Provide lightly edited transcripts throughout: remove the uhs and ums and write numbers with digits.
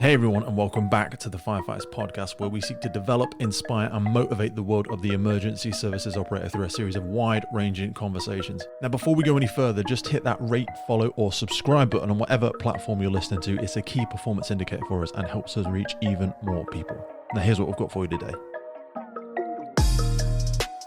Hey everyone, and welcome back to the Firefighters podcast, where we seek to develop, inspire, and motivate the world of the emergency services operator through a series of wide-ranging conversations. Now, before we go any further, just hit that rate, follow, or subscribe button on whatever platform you're listening to. It's a key performance indicator for us and helps us reach even more people. Now, here's what we've got for you today.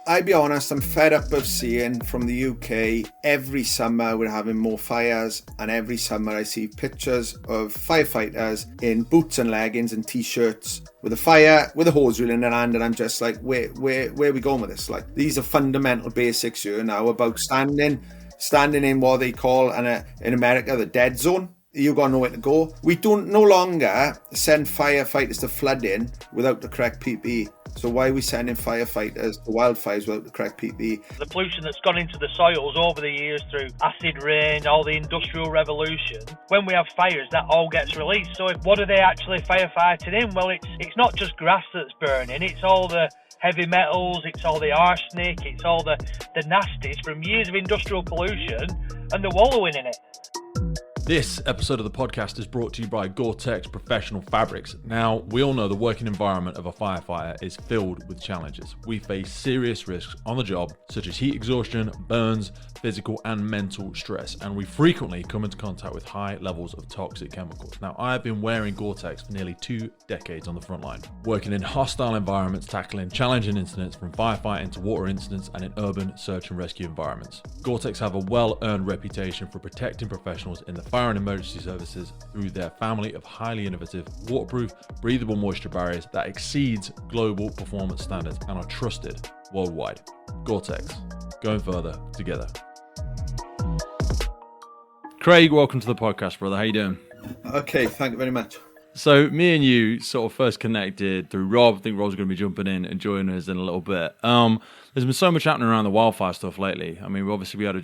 I'll be honest, I'm fed up of seeing from the UK every summer we're having more fires, and every summer I see pictures of firefighters in boots and leggings and t-shirts with a fire, with a hose reel in their hand, and I'm just like, where are we going with this? Like, these are fundamental basics here now about standing in what they call in America the dead zone. You got nowhere to go. We don't no longer send firefighters to flood in without the correct PPE. So why are we sending firefighters to wildfires without the correct PPE? The pollution that's gone into the soils over the years through acid rain, all the industrial revolution, when we have fires, that all gets released. So what are they actually firefighting in? Well, it's not just grass that's burning, it's all the heavy metals, it's all the arsenic, it's all the nasties from years of industrial pollution, and they're wallowing in it. This episode of the podcast is brought to you by Gore-Tex Professional Fabrics. Now, we all know the working environment of a firefighter is filled with challenges. We face serious risks on the job, such as heat exhaustion, burns, physical and mental stress, and we frequently come into contact with high levels of toxic chemicals. Now, I have been wearing Gore-Tex for nearly 2 decades on the front line, working in hostile environments, tackling challenging incidents from firefighting to water incidents and in urban search and rescue environments. Gore-Tex have a well-earned reputation for protecting professionals in the fire and emergency services through their family of highly innovative, waterproof, breathable moisture barriers that exceeds global performance standards and are trusted worldwide. Gore-Tex, going further together. Craig, welcome to the podcast, brother. How you doing? Okay, thank you very much. So me and you sort of first connected through Rob. I think Rob's going to be jumping in and joining us in a little bit. There's been so much happening around the wildfire stuff lately. I mean, we had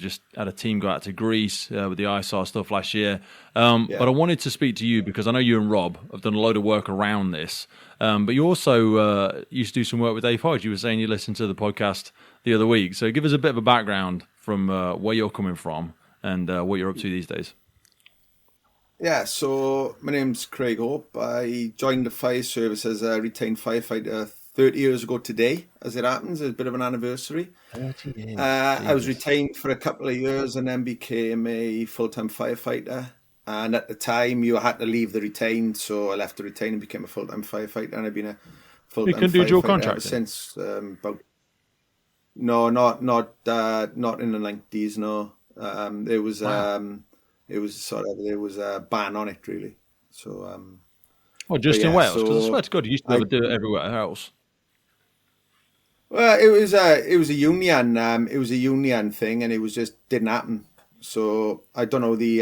a team go out to Greece with the ISAR stuff last year. But I wanted to speak to you because I know you and Rob have done a load of work around this. But you also used to do some work with Dave Hodge. You were saying you listened to the podcast the other week. So give us a bit of a background from where you're coming from and what you're up to these days. Yeah, so my name's Craig Hope. I joined the fire service as a retained firefighter 30 years ago today, as it happens. It's a bit of an anniversary. 30 years. I was retained for a couple of years and then became a full-time firefighter. And at the time, you had to leave the retained, so I left the retained and became a full-time firefighter. And I've been a full-time firefighter do dual contract since. Not in the 90s. No, there was. Wow. There was a ban on it, really. So, just in Wales? Because I swear to God, you used to be able to do it everywhere else. Well, it was a union. It was a union thing, and it was just didn't happen. So I don't know the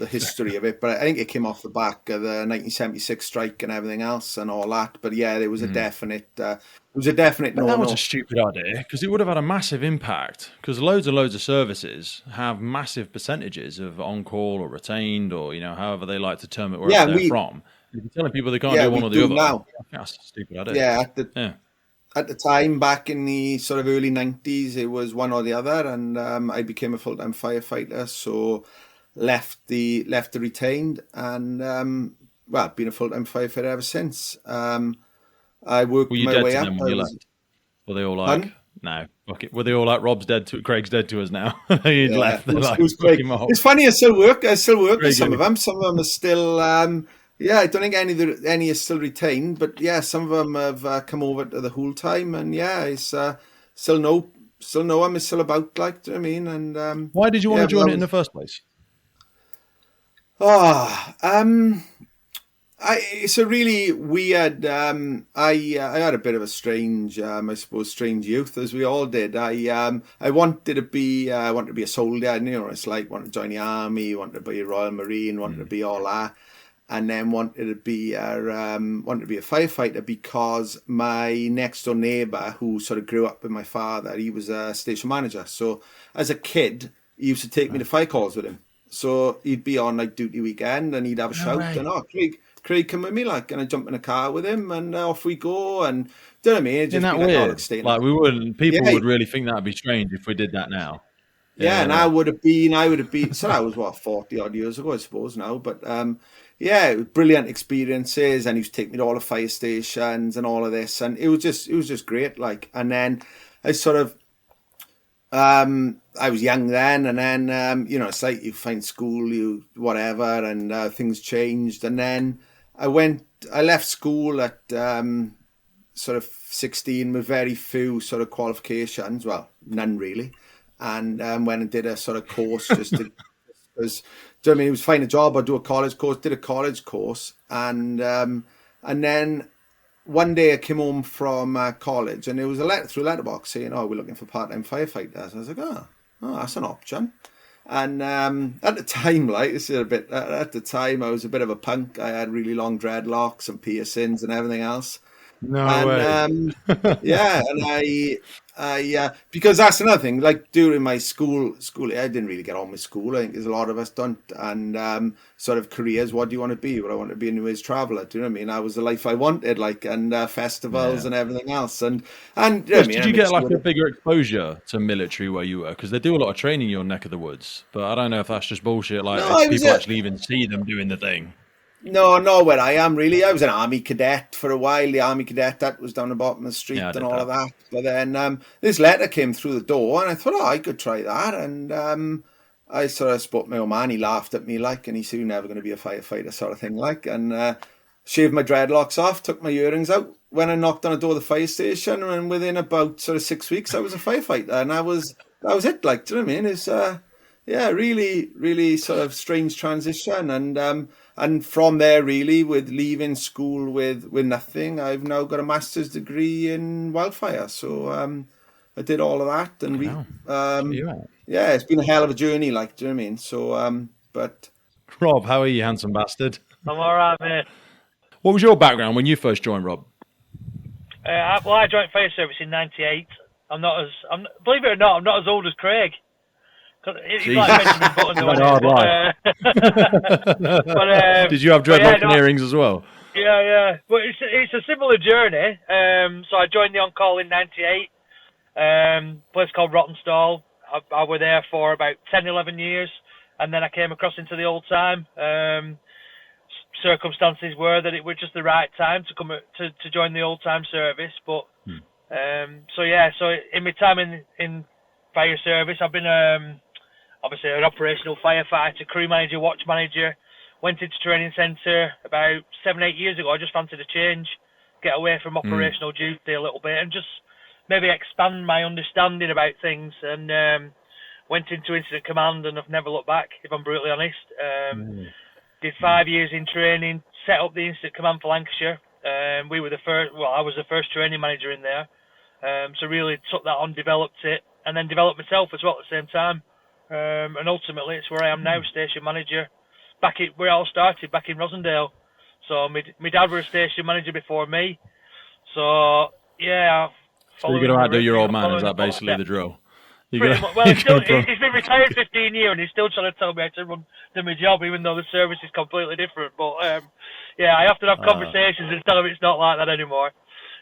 history of it, but I think it came off the back of the 1976 strike and everything else and all that. But yeah, there was a definite. It was a definite no. That was a stupid idea because it would have had a massive impact. Because loads of services have massive percentages of on-call or retained or however they like to term it wherever they're from. If you're telling people they can't do one or the other, now. That's a stupid idea. At the time, back in the sort of early 90s, it was one or the other, and I became a full-time firefighter, so left the retained, and been a full-time firefighter ever since. I worked my way up. Were they all like, no, fuck it. Were they all like, Rob's dead to Craig's dead to us now? He left. It's funny. I still work with some of them. Some of them are still. I don't think any are still retained, but yeah, some of them have come over to the whole time, and it's still know I'm still about. Like, do you know what I mean? And why did you want to join it in the first place? It's a really weird. I had a bit of a strange, strange youth, as we all did. I wanted to be a soldier. It's like wanted to join the army, wanted to be a Royal Marine, wanted to be all that, and then wanted to be a firefighter because my next door neighbour, who sort of grew up with my father, he was a station manager. So as a kid, he used to take me to fire calls with him. So he'd be on like duty weekend, and he'd have a shout, and Craig, come with me, like, and I jump in a car with him, and off we go. And do you know what I mean? Isn't that weird? Like, we wouldn't. People would really think that'd be strange if we did that now. And I would have been. So that was 40 odd years ago, I suppose now. But yeah, it was brilliant experiences, and he was taking me to all the fire stations and all of this, and it was just great. Like, and then I sort of, I was young then, and then it's like you find school, you whatever, and things changed, and then I left school at sort of 16 with very few sort of qualifications, well, none really, and went and did a sort of course just to. Because, do you know what I mean? It was find a job or do a college course. Did a college course, and then one day I came home from college, and there was a letter through letterbox saying, "Oh, we're looking for part-time firefighters." I was like, "Oh, that's an option." And at the time, like this is a bit. At the time, I was a bit of a punk. I had really long dreadlocks and piercings and everything else. No And way. yeah, and I because that's another thing. Like during my school, I didn't really get on with school. I think there's a lot of us don't. And sort of careers. What do you want to be? Well, I want to be a New Age traveller. Do you know what I mean? That was the life I wanted. Like, and festivals and everything else. And did you get like a bigger exposure to military where you were? Because they do a lot of training in your neck of the woods. But I don't know if that's just bullshit. Like, if people actually even see them doing the thing. No, where I am really. I was an army cadet for a while. The army cadet that was down the bottom of the street and all of that. But then this letter came through the door, and I thought, I could try that. And I sort of spoke to my old man. He laughed at me like, and he said, "You're never going to be a firefighter," sort of thing like. And shaved my dreadlocks off, took my earrings out, went and knocked on the door of the fire station, and within about sort of 6 weeks, I was a firefighter, and that was it. Like, do you know what I mean? It's really, really sort of strange transition, and from there, really, with leaving school with nothing, I've now got a master's degree in Wildfire. So I did all of that, and it's been a hell of a journey. Like, do you know what I mean? So, but Rob, how are you, handsome bastard? I'm all right, mate. What was your background when you first joined, Rob? I joined fire service in '98. Believe it or not, I'm not as old as Craig. He's like Benjamin Button. But, did you have dreadlock and earrings as well? Yeah. But it's a similar journey. So I joined the on-call in '98. Place called Rottenstall. I was there for about 10, 11 years, and then I came across into the old time. Circumstances were that it was just the right time to come to join the old time service. But so in my time in fire service, I've been obviously an operational firefighter, crew manager, watch manager. Went into training centre about 7-8 years ago. I just fancied a change, get away from operational duty a little bit, and just maybe expand my understanding about things. And went into incident command, and I've never looked back, if I'm brutally honest. Did 5 years in training, set up the incident command for Lancashire. We were the first. Well, I was the first training manager in there. So really took that on, developed it, and then developed myself as well at the same time. And ultimately, it's where I am now, station manager. Where it all started, back in Rosendale. So my dad was a station manager before me. So yeah. So you're going to outdo your old man? Is that basically the drill? Well, he's been retired 15 years, and he's still trying to tell me how to do my job, even though the service is completely different. But I have to have conversations and tell him it's not like that anymore.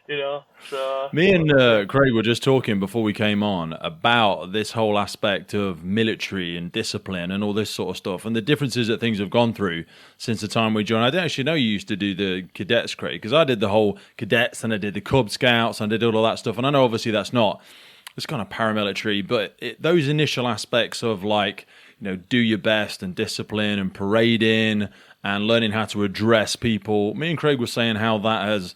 You know, so me and Craig were just talking before we came on about this whole aspect of military and discipline and all this sort of stuff, and the differences that things have gone through since the time we joined. I didn't actually know you used to do the cadets, Craig, because I did the whole cadets and I did the Cub Scouts and I did all of that stuff, and I know obviously that's not. It's kind of paramilitary, but those initial aspects of like, you know, do your best and discipline and parading and learning how to address people. Me and Craig were saying how that has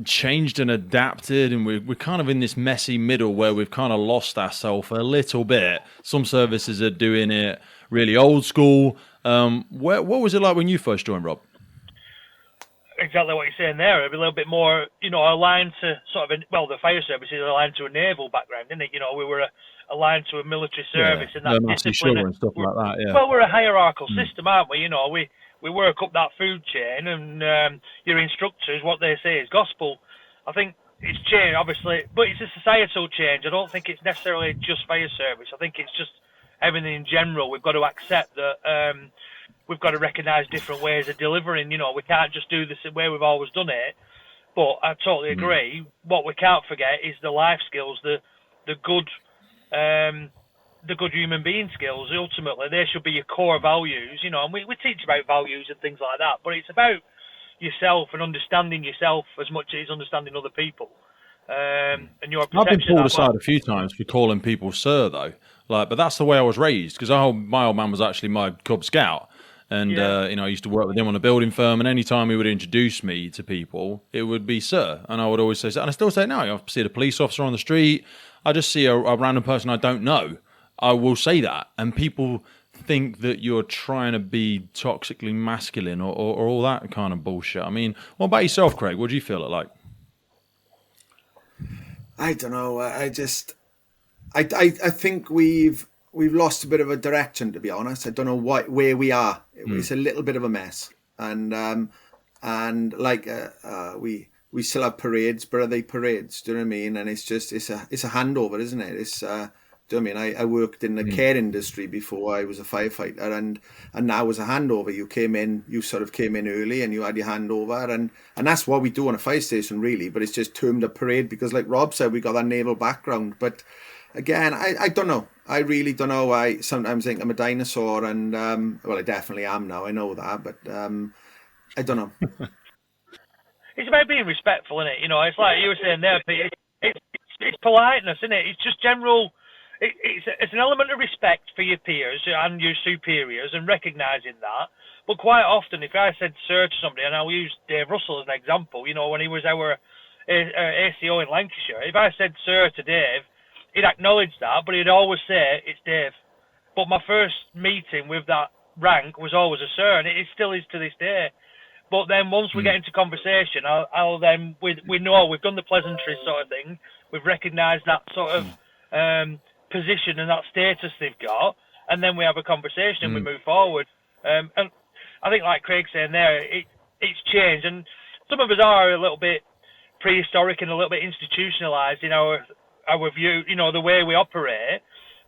changed and adapted, and we're kind of in this messy middle where we've kind of lost ourselves a little bit. Some services are doing it really old school. What was it like when you first joined, Rob? Exactly what you're saying there. It'd be a little bit more, aligned to sort of, the fire service is aligned to a naval background, isn't it? We were aligned to a military service and that discipline and stuff like that. Yeah. Well, we're a hierarchical system, aren't we? We work up that food chain, and your instructors, what they say is gospel. I think it's changed, obviously, but it's a societal change. I don't think it's necessarily just fire service. I think it's just everything in general. We've got to accept that. We've got to recognise different ways of delivering. We can't just do this the way we've always done it. But I totally agree. What we can't forget is the life skills, the good the good human being skills. Ultimately, they should be your core values, you know, and we teach about values and things like that, but it's about yourself and understanding yourself as much as understanding other people. And your perception. I've been pulled aside a few times for calling people sir, though. But that's the way I was raised, because my old man was actually my Cub Scout. And, I used to work with him on a building firm, and any time he would introduce me to people, it would be sir. And I would always say sir. And I still say it now. I see a police officer on the street, I just see a random person I don't know, I will say that. And people think that you're trying to be toxically masculine or all that kind of bullshit. I mean, what about yourself, Craig? What do you feel like? I don't know. I think we've lost a bit of a direction, to be honest. I don't know where we are. It's a little bit of a mess, and we still have parades, but are they parades? Do you know what I mean? And it's a handover, isn't it? It's do you know what I mean? I worked in the care industry before I was a firefighter, and now was a handover. You sort of came in early and you had your handover, and that's what we do on a fire station, really. But it's just termed a parade because, like Rob said, we got that naval background. But again, I don't know. I really don't know. I sometimes think I'm a dinosaur, and I definitely am now. I know that, but I don't know. It's about being respectful, isn't it? You know, it's like you were saying there, Pete. It's politeness, isn't it? It's just general. It's an element of respect for your peers and your superiors, and recognising that. But quite often, if I said sir to somebody, and I'll use Dave Russell as an example, you know, when he was our ACO in Lancashire, if I said sir to Dave, he'd acknowledge that, but he'd always say it's Dave. But my first meeting with that rank was always a sir, and it still is to this day. But then once we get into conversation, I'll then we know we've done the pleasantries sort of thing. We've recognised that sort of position and that status they've got, and then we have a conversation and we move forward. And I think, like Craig's saying there, it's changed, and some of us are a little bit prehistoric and a little bit institutionalised in our view, you know, the way we operate.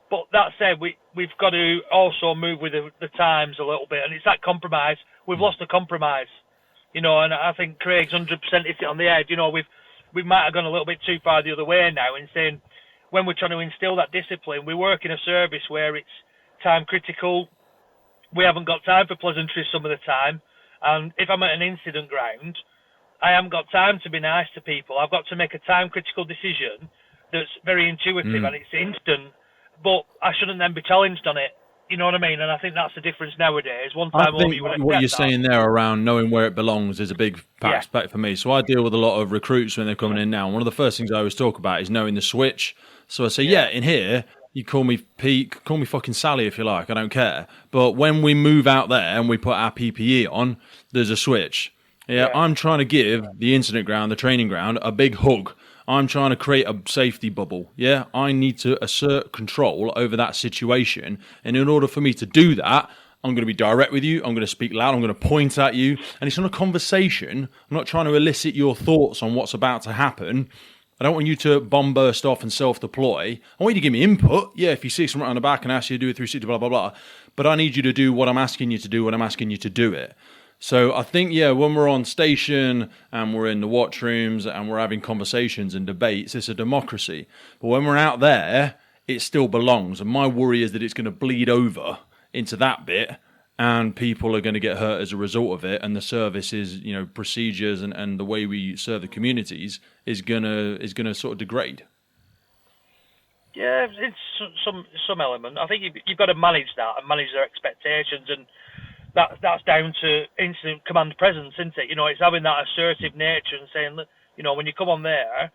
But that said, we've got to also move with the times a little bit, and it's that compromise. We've lost the compromise. You know, and I think Craig's 100% hit it on the head. You know, we might have gone a little bit too far the other way now in saying when we're trying to instill that discipline, we work in a service where it's time critical. We haven't got time for pleasantries some of the time. And if I'm at an incident ground, I haven't got time to be nice to people. I've got to make a time critical decision that's very intuitive and it's instant, but I shouldn't then be challenged on it. You know what I mean? And I think that's the difference nowadays. One time I think what you're saying there around knowing where it belongs is a big aspect for me. So I deal with a lot of recruits when they're coming in now. And one of the first things I always talk about is knowing the switch. So I say, in here, you call me Pete, call me fucking Sally if you like, I don't care. But when we move out there and we put our PPE on, there's a switch. I'm trying to give the incident ground, the training ground, a big hug. I'm trying to create a safety bubble. I need to assert control over that situation. And in order for me to do that, I'm going to be direct with you. I'm going to speak loud. I'm going to point at you. And it's not a conversation. I'm not trying to elicit your thoughts on what's about to happen. I don't want you to bomb burst off and self-deploy. I want you to give me input. If you see someone on the back and ask you to do a 360, blah, blah, blah. But I need you to do what I'm asking you to do when I'm asking you to do it. So I think, when we're on station and we're in the watch rooms and we're having conversations and debates, it's a democracy. But when we're out there, it still belongs. And my worry is that it's going to bleed over into that bit and people are going to get hurt as a result of it. And the services, procedures and the way we serve the communities is going to sort of degrade. Yeah, it's some element. I think you've got to manage that and manage their expectations, and that's down to incident command presence, isn't it? It's having that assertive nature and saying, when you come on there,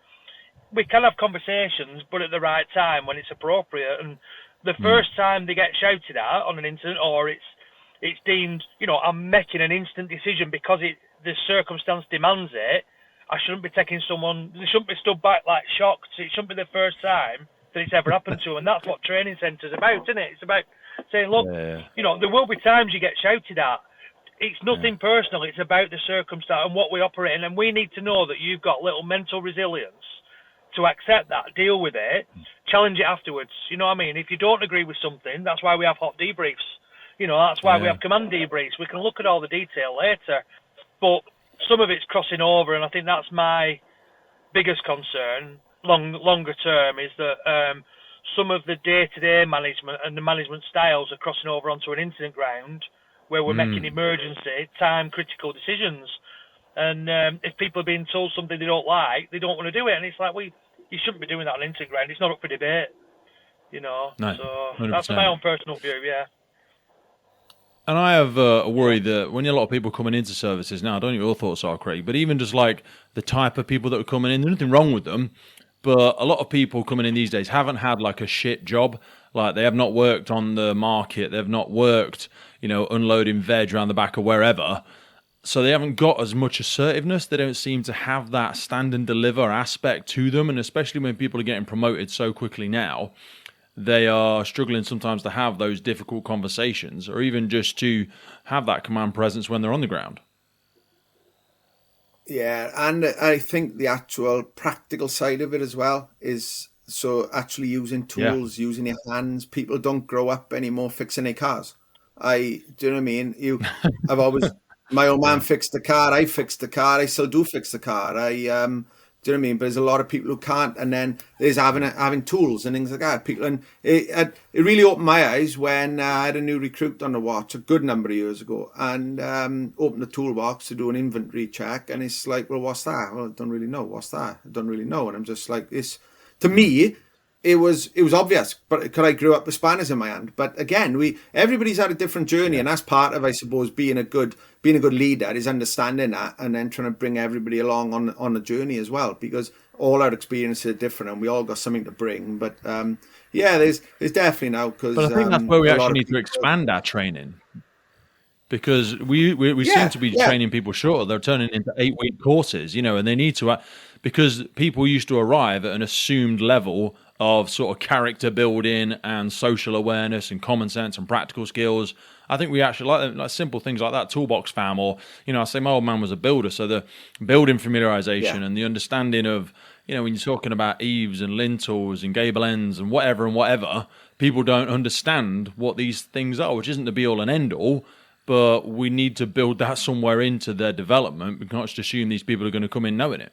we can have conversations, but at the right time when it's appropriate. And the first time they get shouted at on an incident, or it's deemed, I'm making an instant decision because the circumstance demands it, I shouldn't be taking someone, they shouldn't be stood back like shocked. It shouldn't be the first time that it's ever happened to. And that's what training centres about, isn't it? It's about saying, look, there will be times you get shouted at. It's nothing personal. It's about the circumstance and what we operate in. And we need to know that you've got little mental resilience to accept that, deal with it, challenge it afterwards. You know what I mean? If you don't agree with something, that's why we have hot debriefs. That's why we have command debriefs. We can look at all the detail later. But some of it's crossing over, and I think that's my biggest concern longer term, is that some of the day-to-day management and the management styles are crossing over onto an incident ground where we're making emergency, time-critical decisions. And if people are being told something they don't like, they don't want to do it. And it's like, you shouldn't be doing that on incident ground. It's not up for debate, No, so 100%. That's my own personal view, yeah. And I have a worry that when a lot of people coming into services now, I don't know what your thoughts are, Craig, but even just like the type of people that are coming in, there's nothing wrong with them, but a lot of people coming in these days haven't had like a shit job. Like they have not worked on the market. They've not worked, unloading veg around the back or wherever. So they haven't got as much assertiveness. They don't seem to have that stand and deliver aspect to them. And especially when people are getting promoted so quickly now, they are struggling sometimes to have those difficult conversations or even just to have that command presence when they're on the ground. Yeah, and I think the actual practical side of it as well is so actually using tools, using your hands. People don't grow up anymore fixing their cars. Do you know what I mean? I've always, my old man fixed the car, I fixed the car, I still do fix the car. Do you know what I mean? But there's a lot of people who can't, and then there's having tools and things like that. People, and it really opened my eyes when I had a new recruit on the watch a good number of years ago, and opened the toolbox to do an inventory check, and it's like, well, what's that? Well, I don't really know. What's that? I don't really know. And I'm just like, this. To me, it was obvious, but because I grew up with spanners in my hand. But again, everybody's had a different journey, and that's part of, I suppose, being a good leader is understanding that, and then trying to bring everybody along on the journey as well, because all our experiences are different, and we all got something to bring. But there's definitely now, because. But I think that's where we actually need to expand our training, because we seem to be training people shorter. They're turning into 8-week courses, and they need to, because people used to arrive at an assumed level of sort of character building and social awareness and common sense and practical skills. I think we actually like simple things like that, toolbox fam, or, I say my old man was a builder, so the building familiarization and the understanding of, when you're talking about eaves and lintels and gable ends and whatever, people don't understand what these things are, which isn't the be all and end all, but we need to build that somewhere into their development. We can't just assume these people are going to come in knowing it.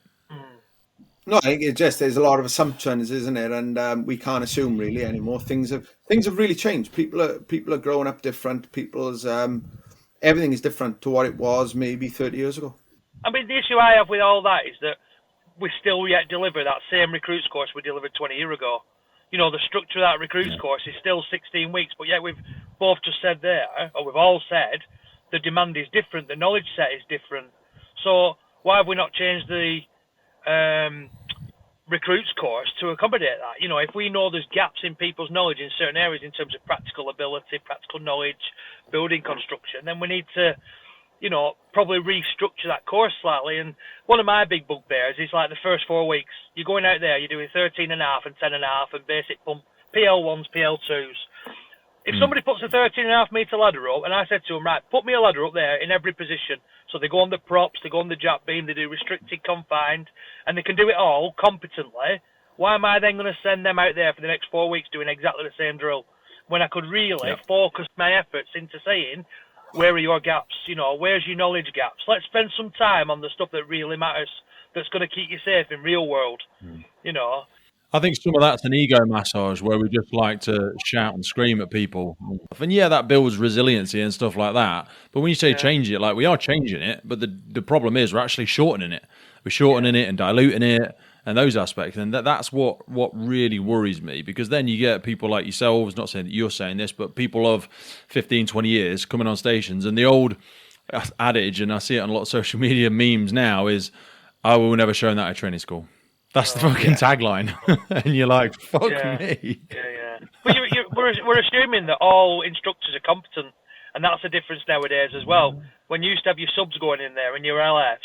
No, I think there's a lot of assumptions, isn't it? And we can't assume really anymore. Things have really changed. People are growing up different. People's everything is different to what it was maybe 30 years ago. I mean, the issue I have with all that is that we still yet deliver that same recruits course we delivered 20 years ago. The structure of that recruits course is still 16 weeks, but yet we've both just said there, or we've all said, the demand is different, the knowledge set is different. So why have we not changed the recruits course to accommodate that? If we know there's gaps in people's knowledge in certain areas in terms of practical ability, practical knowledge, building construction, then we need to, probably restructure that course slightly. And one of my big bugbears is like the first 4 weeks, you're going out there, you're doing 13.5 and 10.5 and basic pump, PL1s, PL2s. If somebody puts a 13.5 metre ladder up, and I said to them, right, put me a ladder up there in every position. So they go on the props, they go on the jack beam, they do restricted, confined, and they can do it all competently. Why am I then going to send them out there for the next 4 weeks doing exactly the same drill, when I could really focus my efforts into saying, where are your gaps? Where's your knowledge gaps? Let's spend some time on the stuff that really matters, that's going to keep you safe in real world, I think some of that's an ego massage where we just like to shout and scream at people. And that builds resiliency and stuff like that. But when you say change it, like we are changing it, but the problem is we're actually shortening it. We're shortening it and diluting it and those aspects. And that's what really worries me, because then you get people like yourselves, not saying that you're saying this, but people of 15, 20 years coming on stations, and the old adage, and I see it on a lot of social media memes now, is, I will never show that at training school. That's the fucking tagline. And you're like, fuck me. Yeah. But we're assuming that all instructors are competent, and that's the difference nowadays as well. When you used to have your subs going in there and your LFs,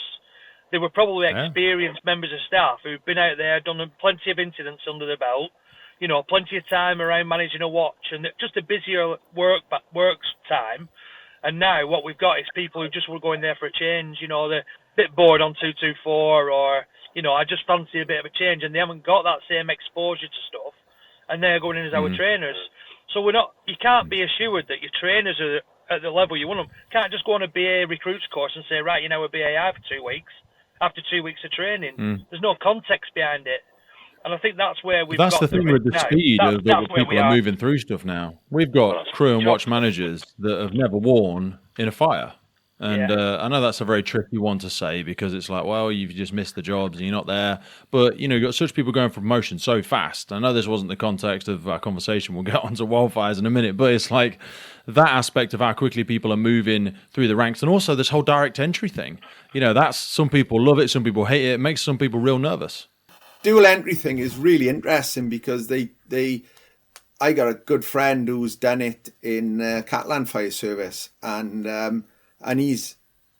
they were probably experienced members of staff who've been out there, done plenty of incidents under their belt, plenty of time around managing a watch, and just a busier work time. And now what we've got is people who just were going there for a change, they're a bit bored on 224, or I just fancy a bit of a change, and they haven't got that same exposure to stuff, and they're going in as our trainers. So you can't be assured that your trainers are at the level you want them. You can't just go on a BA recruits course and say, right, a BAI for 2 weeks, after 2 weeks of training. There's no context behind it. And I think that's where we've That's got the thing with the now. speed of That's that where people we are moving through stuff now. We've got crew and watch managers that have never worn in a fire. And I know that's a very tricky one to say because it's like, well, you've just missed the jobs and you're not there. But, you know, you've got such people going for promotion so fast. I know this wasn't the context of our conversation. We'll get onto wildfires in a minute. But it's like that aspect of how quickly people are moving through the ranks. And also this whole direct entry thing. You know, that's some people love it. Some people hate it. It makes some people real nervous. Dual entry thing is really interesting because I got a good friend who's done it in Catalan Fire Service, and he's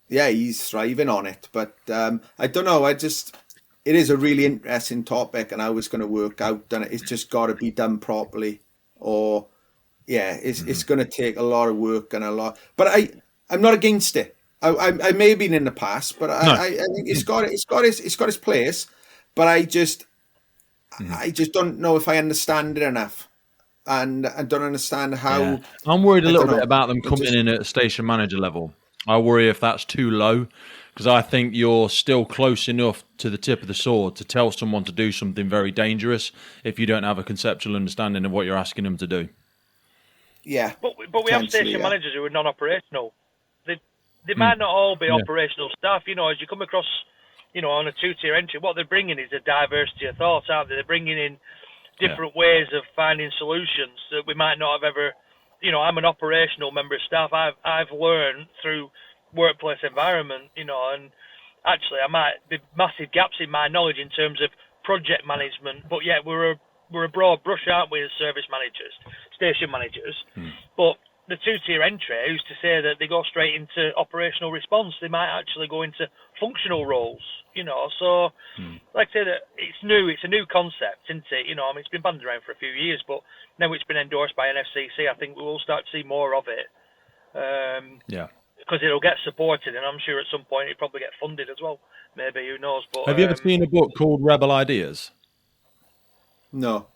thriving on it. But I don't know. It is a really interesting topic, and I was going to work out, and it's just got to be done properly, or it's going to take a lot of work and a lot. But I'm not against it. I may have been in the past, but I think it's got its place. But I just don't know if I understand it enough, and I don't understand how. Yeah. I'm worried a little bit about them coming in at a station manager level. I worry if that's too low, because I think you're still close enough to the tip of the sword to tell someone to do something very dangerous if you don't have a conceptual understanding of what you're asking them to do. Yeah, but we have station managers who are non-operational. They might not all be operational staff. You know, as you come across, you know, on a two-tier entry, what they're bringing is a diversity of thoughts, aren't they? They're bringing in different ways of finding solutions that we might not have ever. You know, I'm an operational member of staff. I've learned through workplace environment, you know, and actually I might be massive gaps in my knowledge in terms of project management, but yet we're a broad brush, aren't we, as service managers, station managers. But the two-tier entry, who's to say that they go straight into operational response? They might actually go into functional roles, you know. So, like I say, that it's new. It's a new concept, isn't it? You know, I mean, it's been banded around for a few years, but now it's been endorsed by NFCC. I think we will start to see more of it. Because it'll get supported, and I'm sure at some point it'll probably get funded as well. Maybe, who knows? But have you ever seen a book called Rebel Ideas? No.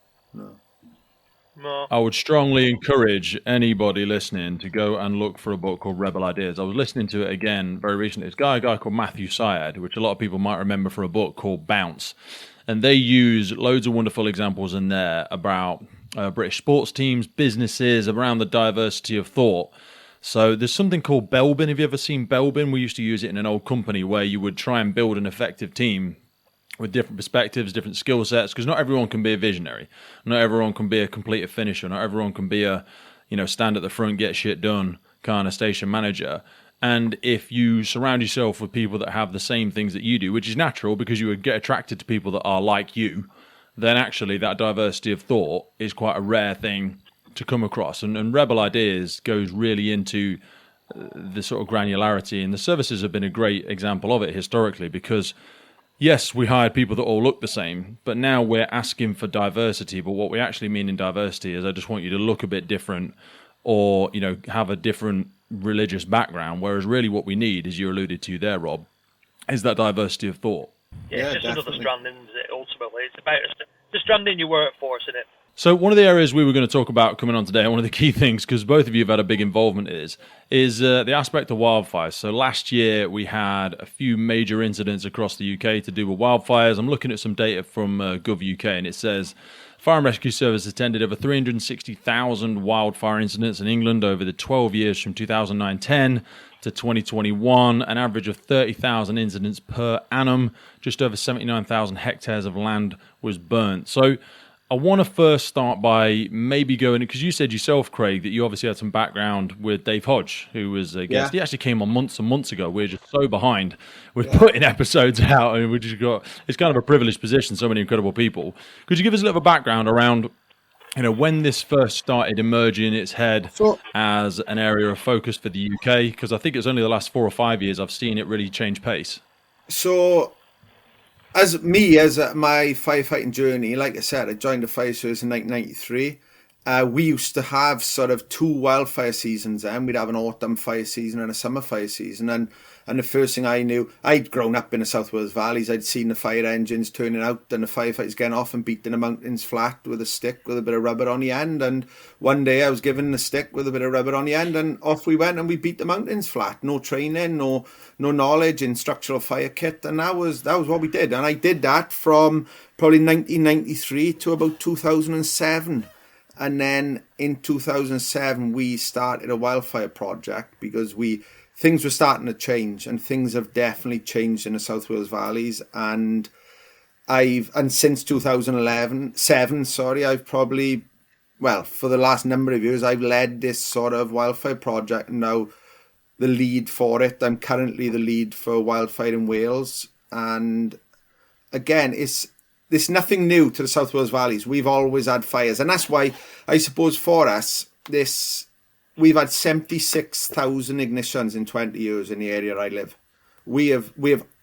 I would strongly encourage anybody listening to go and look for a book called Rebel Ideas. I was listening to it again very recently. It's a guy called Matthew Syed, which a lot of people might remember for a book called Bounce. And they use loads of wonderful examples in there about British sports teams, businesses, around the diversity of thought. So there's something called Belbin. Have you ever seen Belbin? We used to use it in an old company where you would try and build an effective team with different perspectives, different skill sets, because not everyone can be a visionary. Not everyone can be a complete finisher. Not everyone can be a, you know, stand at the front, get shit done kind of station manager. And if you surround yourself with people that have the same things that you do, which is natural because you would get attracted to people that are like you, then actually that diversity of thought is quite a rare thing to come across. And Rebel Ideas goes really into the sort of granularity, and the services have been a great example of it historically, because yes, we hired people that all look the same, but now we're asking for diversity. But what we actually mean in diversity is I just want you to look a bit different, or, you know, have a different religious background. Whereas really what we need, as you alluded to there, Rob, is that diversity of thought. Yeah, it's just another stranding, ultimately. It's about the stranding your workforce, isn't it? So one of the areas we were going to talk about coming on today, and one of the key things, because both of you have had a big involvement is the aspect of wildfires. So last year we had a few major incidents across the UK to do with wildfires. I'm looking at some data from Gov UK, and it says Fire and Rescue Service attended over 360,000 wildfire incidents in England over the 12 years from 2009-10 to 2021, an average of 30,000 incidents per annum. Just over 79,000 hectares of land was burnt. So I want to first start by maybe going, because you said yourself, Craig, that you obviously had some background with Dave Hodge, who was a guest. Yeah. He actually came on months and months ago. We're just so behind with putting episodes out, and we just got, it's kind of a privileged position, so many incredible people. Could you give us a little background around, you know, when this first started emerging its head as an area of focus for the UK? Because I think it's only the last 4 or 5 years I've seen it really change pace. So, as my firefighting journey, like I said, I joined the fire service in 1993, we used to have sort of 2 wildfire seasons then. We'd have an autumn fire season and a summer fire season. And the first thing I knew, I'd grown up in the South Wales valleys. I'd seen the fire engines turning out and the firefighters getting off and beating the mountains flat with a stick with a bit of rubber on the end. And one day I was given the stick with a bit of rubber on the end, and off we went and we beat the mountains flat. No training, no knowledge in structural fire kit. And that was what we did. And I did that from probably 1993 to about 2007. And then in 2007, we started a wildfire project because things were starting to change, and things have definitely changed in the South Wales valleys. And since 2007, I've probably, for the last number of years, I've led this sort of wildfire project, and now the lead for it. I'm currently the lead for Wildfire in Wales. And again, there's nothing new to the South Wales valleys. We've always had fires. And that's why, I suppose, for us, we've had 76,000 ignitions in 20 years in the area I live.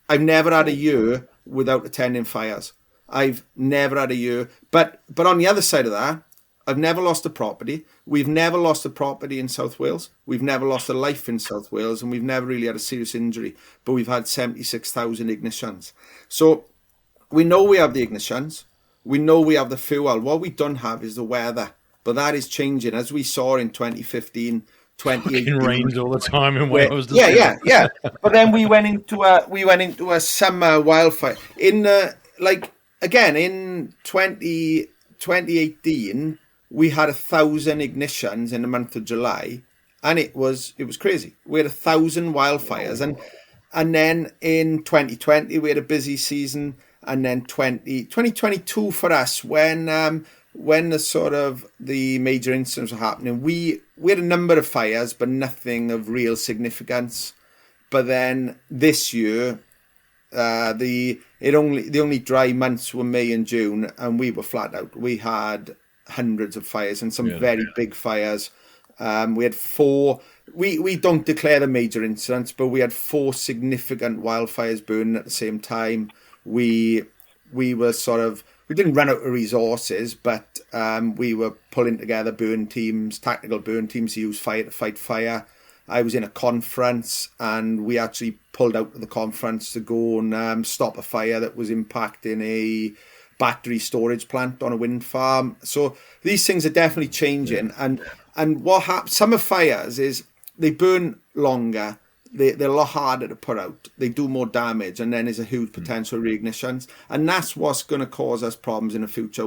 I've never had a year without attending fires. I've never had a year. But on the other side of that, I've never lost a property. We've never lost a property in South Wales. We've never lost a life in South Wales, and we've never really had a serious injury. But we've had 76,000 ignitions. So we know we have the ignitions. We know we have the fuel. What we don't have is the weather. But that is changing, as we saw in 2015, 2018. It rained all the time in Wales. Yeah. But then we went into a summer wildfire. In 2018, we had 1,000 ignitions in the month of July, and it was crazy. We had 1,000 wildfires, and then in 2020 we had a busy season, and then 2022 for us when the sort of the major incidents were happening, we had a number of fires, but nothing of real significance. But then this year, the only dry months were May and June, and we were flat out. We had hundreds of fires and some very big fires. We had 4. We don't declare the major incidents, but we had 4 significant wildfires burning at the same time. We were sort of, we didn't run out of resources, but we were pulling together burn teams, tactical burn teams to use fire to fight fire. I was in a conference, and we actually pulled out of the conference to go and stop a fire that was impacting a battery storage plant on a wind farm. So these things are definitely changing. And what happens, summer fires is they burn longer. They're a lot harder to put out. They do more damage, and then there's a huge potential reignitions, and that's what's going to cause us problems in the future.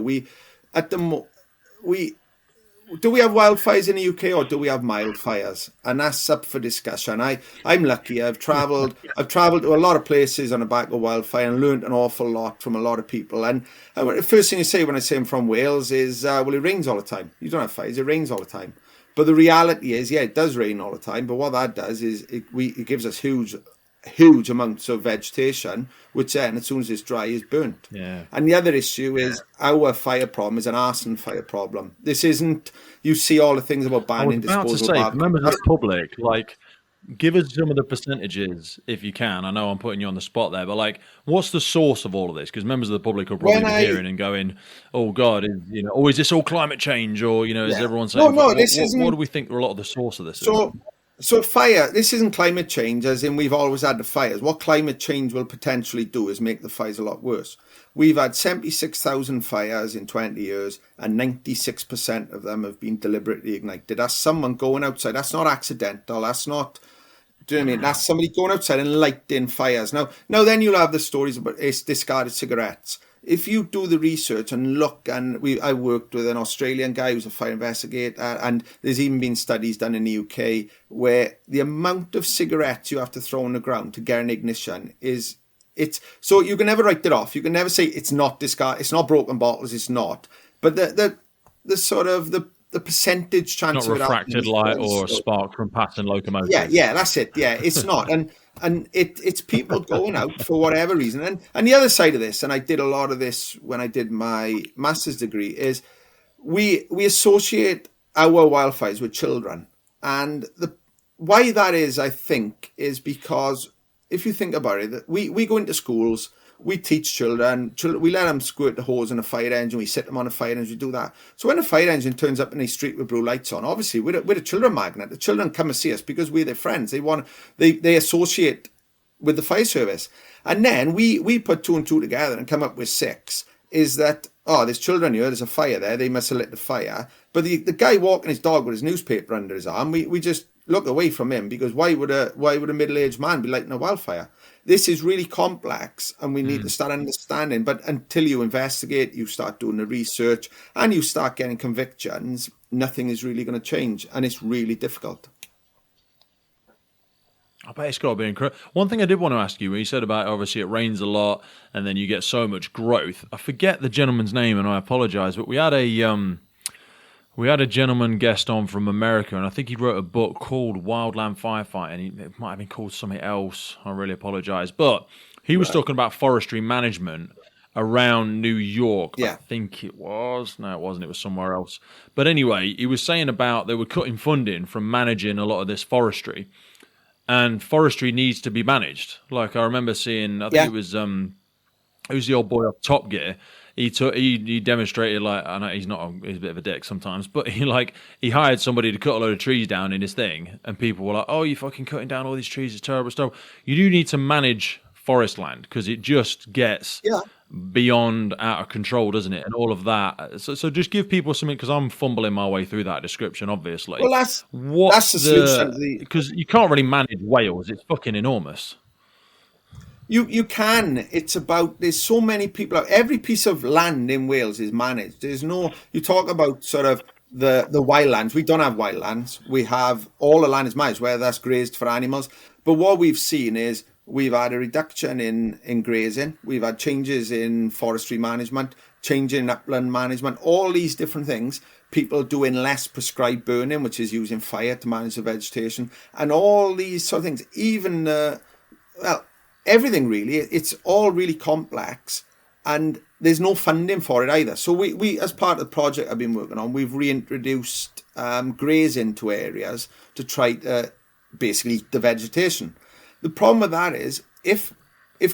Do we have wildfires in the UK, or do we have mild fires? And that's up for discussion. I'm lucky. I've travelled to a lot of places on the back of wildfire and learned an awful lot from a lot of people. And the first thing I say when I say I'm from Wales is, it rains all the time. You don't have fires. It rains all the time. But the reality is, it does rain all the time. But what that does is it gives us huge amounts of vegetation, which then, as soon as it's dry, is burnt. Yeah. And the other issue is our fire problem is an arson fire problem. This isn't, you see all the things about banning disposal. Members of the public, give us some of the percentages if you can. I know I'm putting you on the spot there, but what's the source of all of this? Because members of the public are probably hearing and going, "Oh God, is this all climate change?" Or is everyone saying, "No, this isn't." What do we think a lot of the source of this is? So fire, this isn't climate change, as in we've always had the fires. What climate change will potentially do is make the fires a lot worse. We've had 76,000 fires in 20 years, and 96% of them have been deliberately ignited. That's someone going outside. That's not accidental. That's not. Do you know what I mean? That's somebody going outside and lighting fires. Now then you'll have the stories about discarded cigarettes. If you do the research and look, and I worked with an Australian guy who's a fire investigator, and there's even been studies done in the UK where the amount of cigarettes you have to throw on the ground to get an ignition so you can never write it off. You can never say it's not discard, it's not broken bottles, it's not. But the sort of the percentage chance not of it refracted light or spark from passing locomotives. Yeah, that's it. Yeah, it's not. And it's people going out for whatever reason. And the other side of this, and I did a lot of this when I did my master's degree, is we associate our wildfires with children. And why that is, I think, is because if you think about it, that we go into schools, we teach children, we let them squirt the hose in a fire engine, we sit them on a fire engine, we do that. So when a fire engine turns up in the street with blue lights on, obviously we're a children magnet. The children come and see us because we're their friends. They associate with the fire service. And then we put 2 and 2 together and come up with 6, is that, there's children here, there's a fire there, they must have lit the fire. But the guy walking his dog with his newspaper under his arm, we just look away from him, because why would a middle-aged man be lighting a wildfire? This is really complex, and we need to start understanding. But until you investigate, you start doing the research, and you start getting convictions, nothing is really going to change, and it's really difficult. I bet it's got to be incredible. One thing I did want to ask you, when you said about, obviously, it rains a lot, and then you get so much growth. I forget the gentleman's name, and I apologise, but we had a gentleman guest on from America, and I think he wrote a book called Wildland Firefighting. It might have been called something else. I really apologise. But he was talking about forestry management around New York. Yeah. I think it was. No, it wasn't. It was somewhere else. But anyway, he was saying about they were cutting funding from managing a lot of this forestry. And forestry needs to be managed. Like I remember seeing, I think it was the old boy off Top Gear. He demonstrated, like, I know he's a bit of a dick sometimes, but he hired somebody to cut a load of trees down in his thing, and people were like, "Oh, you're fucking cutting down all these trees, it's terrible stuff." You do need to manage forest land, because it just gets beyond out of control, doesn't it? And all of that. So just give people something, because I'm fumbling my way through that description, obviously. Well, that's the solution. Because you can't really manage Wales. It's fucking enormous. You can. It's about, there's so many people. Every piece of land in Wales is managed. There's no, you talk about sort of the wildlands. We don't have wildlands. We have, all the land is managed, whether that's grazed for animals. But what we've seen is we've had a reduction in grazing. We've had changes in forestry management, change in upland management, all these different things. People doing less prescribed burning, which is using fire to manage the vegetation, and all these sort of things. Even, everything really. It's all really complex, and there's no funding for it either. So we as part of the project I've been working on, we've reintroduced grazing to areas to try to basically eat the vegetation. The problem with that is, if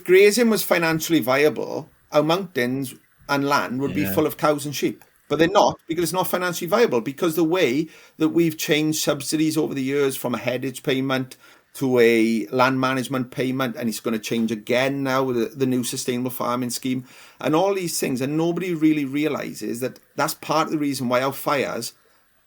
grazing was financially viable, our mountains and land would be full of cows and sheep. But they're not, because it's not financially viable, because the way that we've changed subsidies over the years from a headage payment to a land management payment, and it's going to change again now with the new sustainable farming scheme, and all these things, and nobody really realises that that's part of the reason why our fires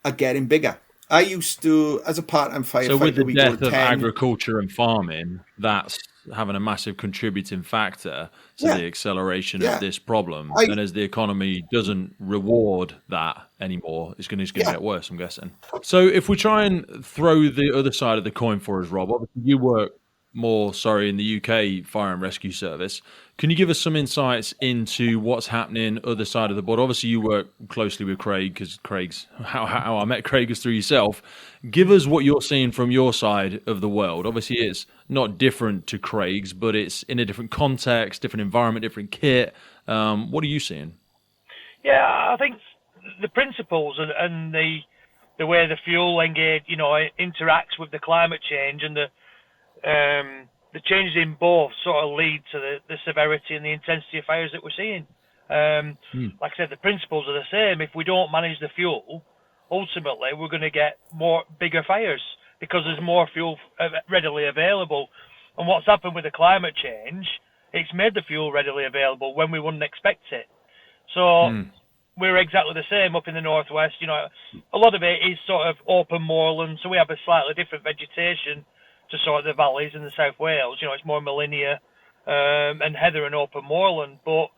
are getting bigger. I used to, as a part-time firefighter, so with the death of agriculture and farming, that's having a massive contributing factor to the acceleration of this problem. And as the economy doesn't reward that anymore, it's going to get worse, I'm guessing. So if we try and throw the other side of the coin for us, Rob, obviously you work more, in the UK Fire and Rescue Service. Can you give us some insights into what's happening other side of the border? Obviously, you work closely with Craig, because Craig's how I met Craig is through yourself. Give us what you're seeing from your side of the world. Obviously, it's not different to Craig's, but it's in a different context, different environment, different kit. What are you seeing? Yeah, I think the principles and the way the fuel interacts with the climate change, and the changes in both sort of lead to the severity and the intensity of fires that we're seeing. Like I said, the principles are the same. If we don't manage the fuel, ultimately we're going to get bigger fires, because there's more fuel readily available. And what's happened with the climate change, it's made the fuel readily available when we wouldn't expect it. So we're exactly the same up in the northwest. A lot of it is sort of open moorland, so we have a slightly different vegetation to sort of the valleys in the South Wales. It's more Molinia and heather and open moorland. But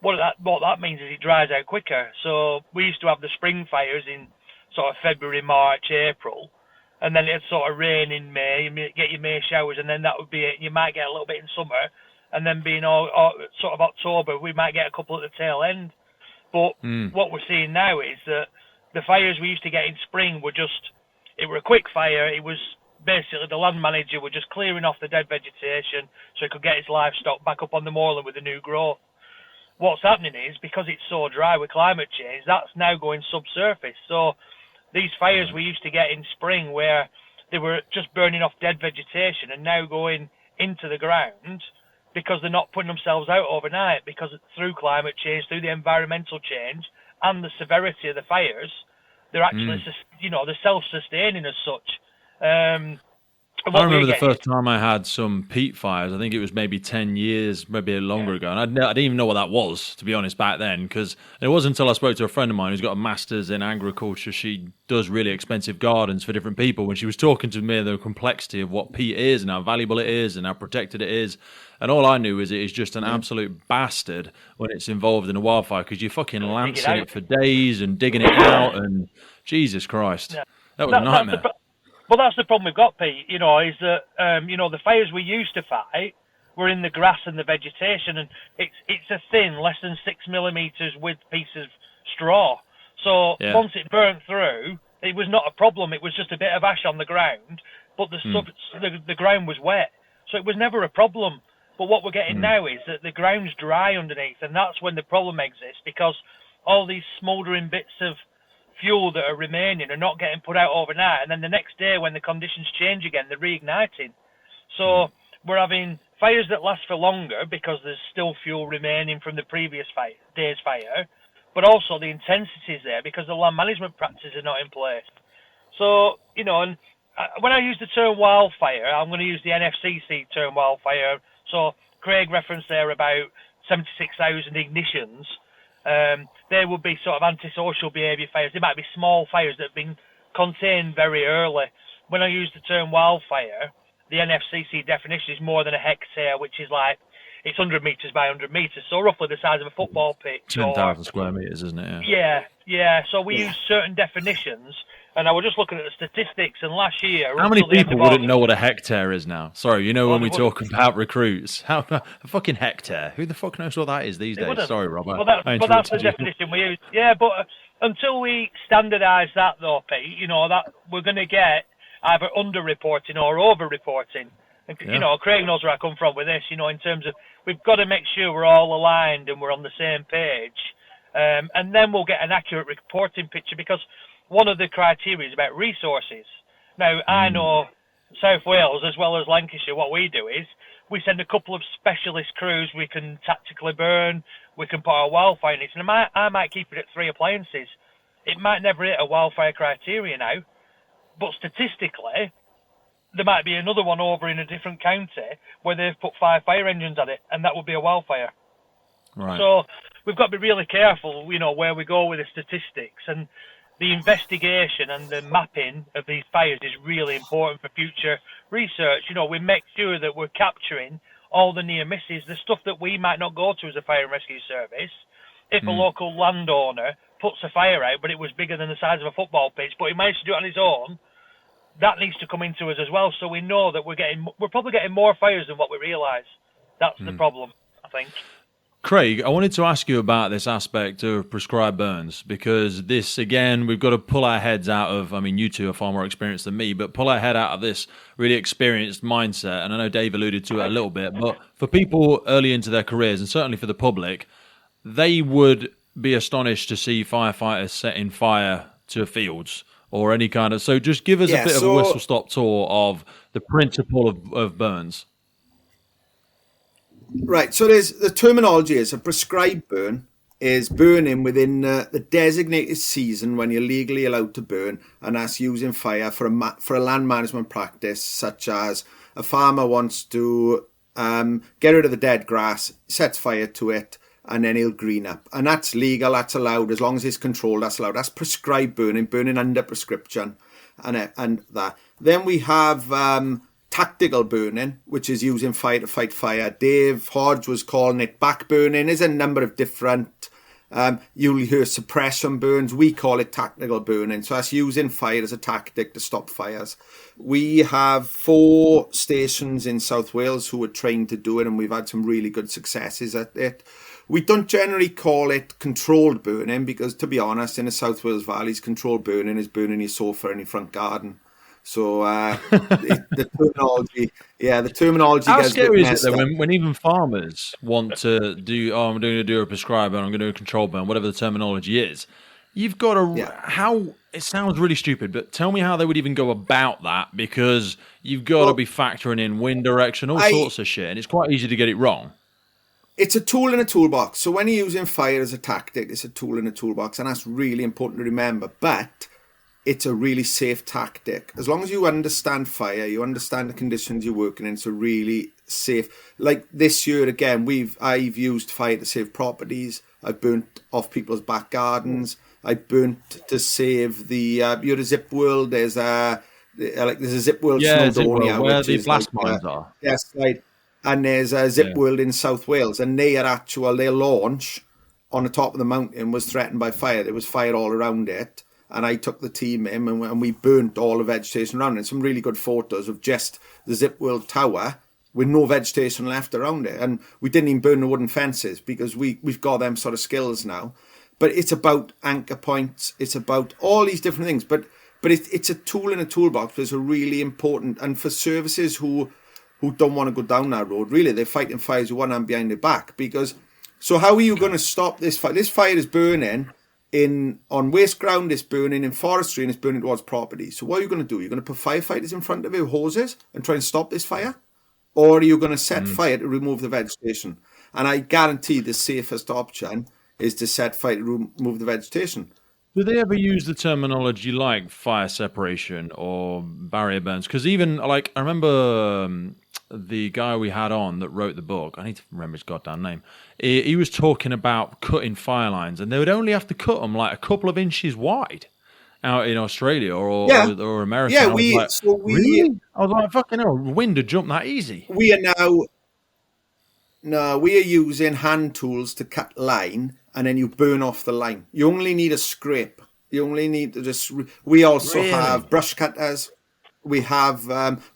what that means is it dries out quicker. So we used to have the spring fires in sort of February, March, April, and then it'd sort of rain in May. You get your May showers, and then that would be it. You might get a little bit in summer, and then being all sort of October, we might get a couple at the tail end. But what we're seeing now is that the fires we used to get in spring it were a quick fire. It was basically the land manager were just clearing off the dead vegetation so he could get his livestock back up on the moorland with the new growth. What's happening is, because it's so dry with climate change, that's now going subsurface. So these fires we used to get in spring, where they were just burning off dead vegetation, and now going into the ground because they're not putting themselves out overnight, because through climate change, through the environmental change and the severity of the fires, they're actually, they're self-sustaining as such. I remember the first time I had some peat fires. I think it was maybe 10 years, maybe longer ago. And I didn't even know what that was, to be honest, back then. Because it wasn't until I spoke to a friend of mine who's got a master's in agriculture. She does really expensive gardens for different people. When she was talking to me, the complexity of what peat is and how valuable it is and how protected it is. And all I knew is it is just an absolute bastard when it's involved in a wildfire, because you're fucking lancing it for days and digging it out. And Jesus Christ, that was a nightmare. Well, that's the problem we've got, Pete, is that, the fires we used to fight were in the grass and the vegetation, and it's a thin, less than 6 millimetres width piece of straw. So once it burnt through, it was not a problem. It was just a bit of ash on the ground, but the ground was wet. So it was never a problem. But what we're getting now is that the ground's dry underneath, and that's when the problem exists, because all these smouldering bits of fuel that are remaining are not getting put out overnight, and then the next day when the conditions change again, they're reigniting. So we're having fires that last for longer because there's still fuel remaining from the previous day's fire, but also the intensity is there because the land management practices are not in place. So, and when I use the term wildfire, I'm going to use the NFCC term wildfire. So Craig referenced there about 76,000 ignitions. There would be sort of antisocial behaviour fires. There might be small fires that have been contained very early. When I use the term wildfire, the NFCC definition is more than a hectare, which is like, it's 100 metres by 100 metres, so roughly the size of a football pitch. 10,000 square metres, isn't it? Yeah. So we use certain definitions, and I was just looking at the statistics, and last year... How many people wouldn't know what a hectare is now? Sorry, when we talk about recruits, a fucking hectare? Who the fuck knows what that is these days? Sorry, Robert. But that's the definition we use. Yeah, but until we standardise that, though, Pete, that we're going to get either under-reporting or over-reporting. And, Craig knows where I come from with this, in terms of we've got to make sure we're all aligned and we're on the same page. And then we'll get an accurate reporting picture, because one of the criteria is about resources. Now, I know South Wales as well as Lancashire, what we do is we send a couple of specialist crews we can tactically burn, we can put our wildfire units, and I might keep it at 3 appliances. It might never hit a wildfire criteria now, but statistically, there might be another one over in a different county where they've put 5 fire engines at it, and that would be a wildfire. Right. So we've got to be really careful, where we go with the statistics, and the investigation and the mapping of these fires is really important for future research. We make sure that we're capturing all the near misses, the stuff that we might not go to as a fire and rescue service. If a local landowner puts a fire out, but it was bigger than the size of a football pitch, but he managed to do it on his own, that needs to come into us as well, so we know that we're probably getting more fires than what we realise. That's the problem, I think. Craig, I wanted to ask you about this aspect of prescribed burns, because this, again, we've got to pull our heads out of, you two are far more experienced than me, but pull our head out of this really experienced mindset. And I know Dave alluded to it a little bit, but for people early into their careers, and certainly for the public, they would be astonished to see firefighters setting fire to fields or any kind of... So just give us a bit of a whistle-stop tour of the principle of burns. Right, so there's the terminology is a prescribed burn is burning within the designated season when you're legally allowed to burn, and that's using fire for a land management practice, such as a farmer wants to get rid of the dead grass, sets fire to it, and then he'll green up. And that's legal, that's allowed, as long as it's controlled, that's allowed. That's prescribed burning under prescription, and that. Then we have... tactical burning, which is using fire to fight fire. Dave Hodge was calling it back burning. There's a number of different, you'll hear suppression burns. We call it tactical burning. So that's using fire as a tactic to stop fires. We have 4 stations in South Wales who are trained to do it, and we've had some really good successes at it. We don't generally call it controlled burning because, to be honest, in the South Wales valleys, controlled burning is burning your sofa in your front garden. So the terminology. How gets scary is it then when even farmers want to do? I'm going to do a prescribed burn. I'm going to do a controlled burn, whatever the terminology is. you've got to, how, it sounds really stupid, but tell me how they would even go about that, because you've got to be factoring in wind direction, all sorts of shit, and it's quite easy to get it wrong. It's a tool in a toolbox. So when you're using fire as a tactic, it's a tool in a toolbox, and that's really important to remember. But it's a really safe tactic. As long as you understand fire, you understand the conditions you're working in, it's a really safe. Like this year again, I've used fire to save properties. I've burnt off people's back gardens. I burnt to save the you're a Zip World. There's a Zip World Snowdonia, where the blast mines are. Yes, right. And there's a Zip World in South Wales, and their launch on the top of the mountain was threatened by fire. There was fire all around it, and I took the team in and we burnt all the vegetation around it. Some really good photos of just the Zip World Tower with no vegetation left around it, and we didn't even burn the wooden fences because we've got them sort of skills now. But it's about anchor points. It's about all these different things. But it's a tool in a toolbox. It's a really important, and for services who don't want to go down that road, really, they're fighting fires with one hand behind their back. Because, so how are you going to stop this fire? This fire is burning on waste ground, it's burning in forestry, and it's burning towards property. So what are you going to do? You're going to put firefighters in front of you with hoses and try and stop this fire? Or are you going to set fire to remove the vegetation? And I guarantee the safest option is to set fire to remove the vegetation. Do they ever use the terminology like fire separation or barrier burns? Because even, like, I remember the guy we had on that wrote the book, I need to remember his goddamn name, he was talking about cutting fire lines, and they would only have to cut them like a couple of inches wide out in Australia or America. Yeah, really? I was like, fucking hell, wind to jump that easy. We are using hand tools to cut line, and then you burn off the line. You only need a scrape. You only need to we also have brush cutters. We have,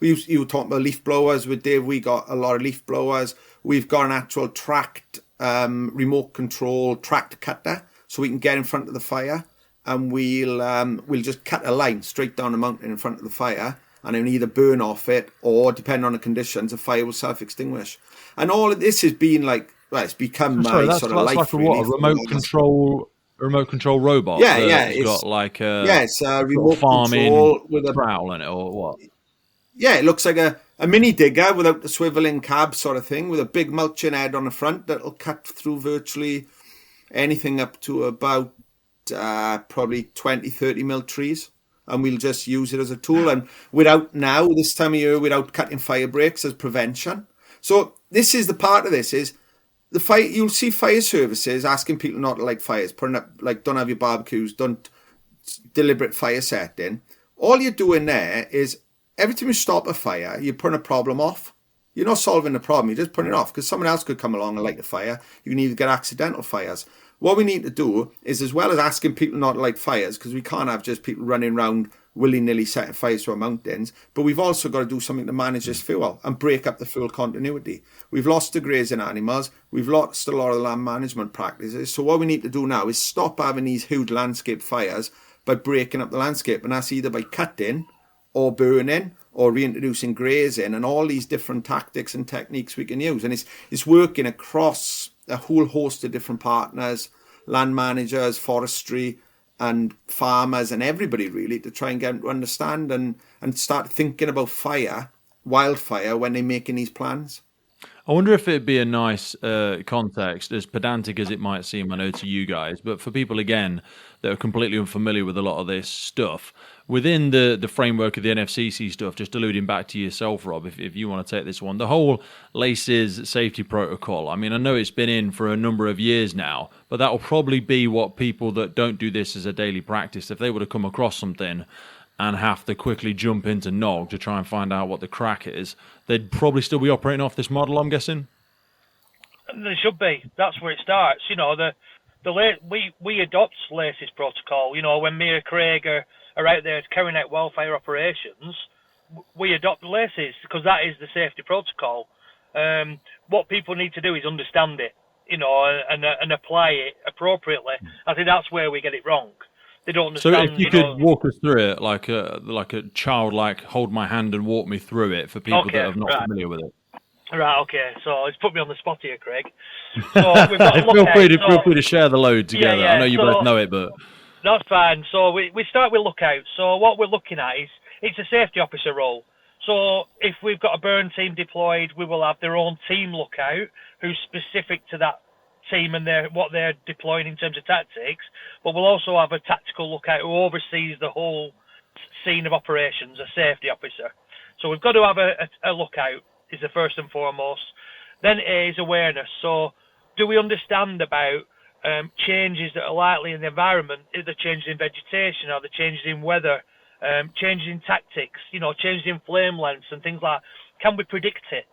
you were talking about leaf blowers with Dave. We got a lot of leaf blowers. We've got an actual tracked, remote control tracked cutter, so we can get in front of the fire, and we'll just cut a line straight down the mountain in front of the fire, and then either burn off it, or depending on the conditions, the fire will self-extinguish. And all of this has been like, well, it's become my sort of life. Like a remote control robot. It's got like it's a remote control with a trowel in it, or what? Yeah, it looks like a mini digger without the swiveling cab sort of thing, with a big mulching head on the front that'll cut through virtually anything up to about probably 20, 30 mil trees. And we'll just use it as a tool. And this time of year, without cutting fire breaks as prevention. So this is the part of this is the fire. You'll see fire services asking people not to light fires, putting up like, don't have your barbecues, don't deliberate fire setting. All you're doing there is every time you stop a fire, you're putting a problem off. You're not solving the problem, you're just putting it off, because someone else could come along and light the fire. You can either get accidental fires. What we need to do is, as well as asking people not to light fires, because we can't have just people running around willy-nilly setting fires to our mountains, but we've also got to do something to manage this fuel and break up the fuel continuity. We've lost the grazing animals, we've lost a lot of the land management practices, so what we need to do now is stop having these huge landscape fires by breaking up the landscape, and that's either by cutting or burning or reintroducing grazing, and all these different tactics and techniques we can use. And it's working across a whole host of different partners, land managers, forestry, and farmers, and everybody really, to try and get them to understand and start thinking about wildfire, when they're making these plans. I wonder if it'd be a nice context, as pedantic as it might seem, I know, to you guys, but for people, again, that are completely unfamiliar with a lot of this stuff, within the framework of the NFCC stuff, just alluding back to yourself, Rob, if you want to take this one, the whole LACES safety protocol, I mean, I know it's been in for a number of years now, but that will probably be what people that don't do this as a daily practice, if they were to come across something and have to quickly jump into NOG to try and find out what the crack is, they'd probably still be operating off this model, I'm guessing? They should be. That's where it starts. You know, we adopt LACES protocol. You know, when me and Craig are out there carrying out wildfire operations, we adopt LACES because that is the safety protocol. What people need to do is understand it, you know, and apply it appropriately. I think that's where we get it wrong. They don't understand. So if you could walk us through it like a child, like hold my hand and walk me through it for people that are not familiar with it. Right, okay. So it's put me on the spot here, Craig. So we've got feel free to share the load together. I know you both know it, but That's fine. So we start with lookout. So what we're looking at is it's a safety officer role. So if we've got a burn team deployed, we will have their own team lookout who's specific to that team and what they're deploying in terms of tactics. But we'll also have a tactical lookout who oversees the whole scene of operations, a safety officer. So we've got to have a lookout is the first and foremost. Then A is awareness. So do we understand about changes that are likely in the environment, either changes in vegetation or the changes in weather, changes in tactics, changes in flame lengths and things like that? Can we predict it?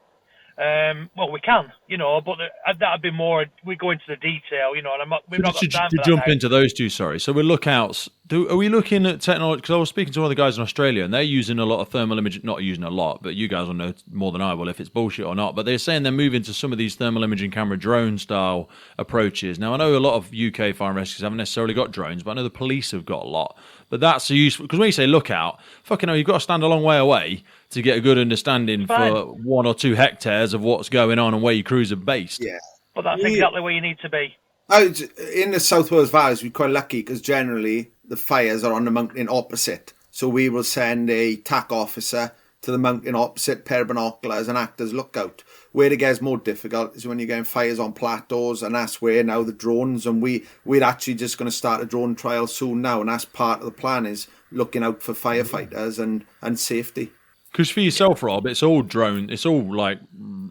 Well, we can, but that'd be more. We go into the detail, and we've not got time to for that jump now. into those two. Sorry, so we're lookouts. Are we looking at technology? Because I was speaking to other guys in Australia, and they're using a lot of thermal imaging. Not using a lot, but you guys will know more than I will if it's bullshit or not. But they're saying they're moving to some of these thermal imaging camera drone style approaches. Now I know a lot of UK fire and rescues haven't necessarily got drones, but I know the police have got a lot. But that's useful because when you say lookout, fucking hell, you've got to stand a long way away to get a good understanding for 1 or 2 hectares of what's going on and where your crews are based. Yeah, But that's exactly where you need to be. In the South Wales Valleys, we're quite lucky because generally the fires are on the mountain opposite. So we will send a TAC officer to the mountain opposite, pair of binoculars and act as lookout. Where it gets more difficult is when you're getting fires on plateaus, and that's where now the drones, and we're actually just going to start a drone trial soon now, and that's part of the plan is looking out for firefighters and safety. Because for yourself, Rob, it's all drone, it's all like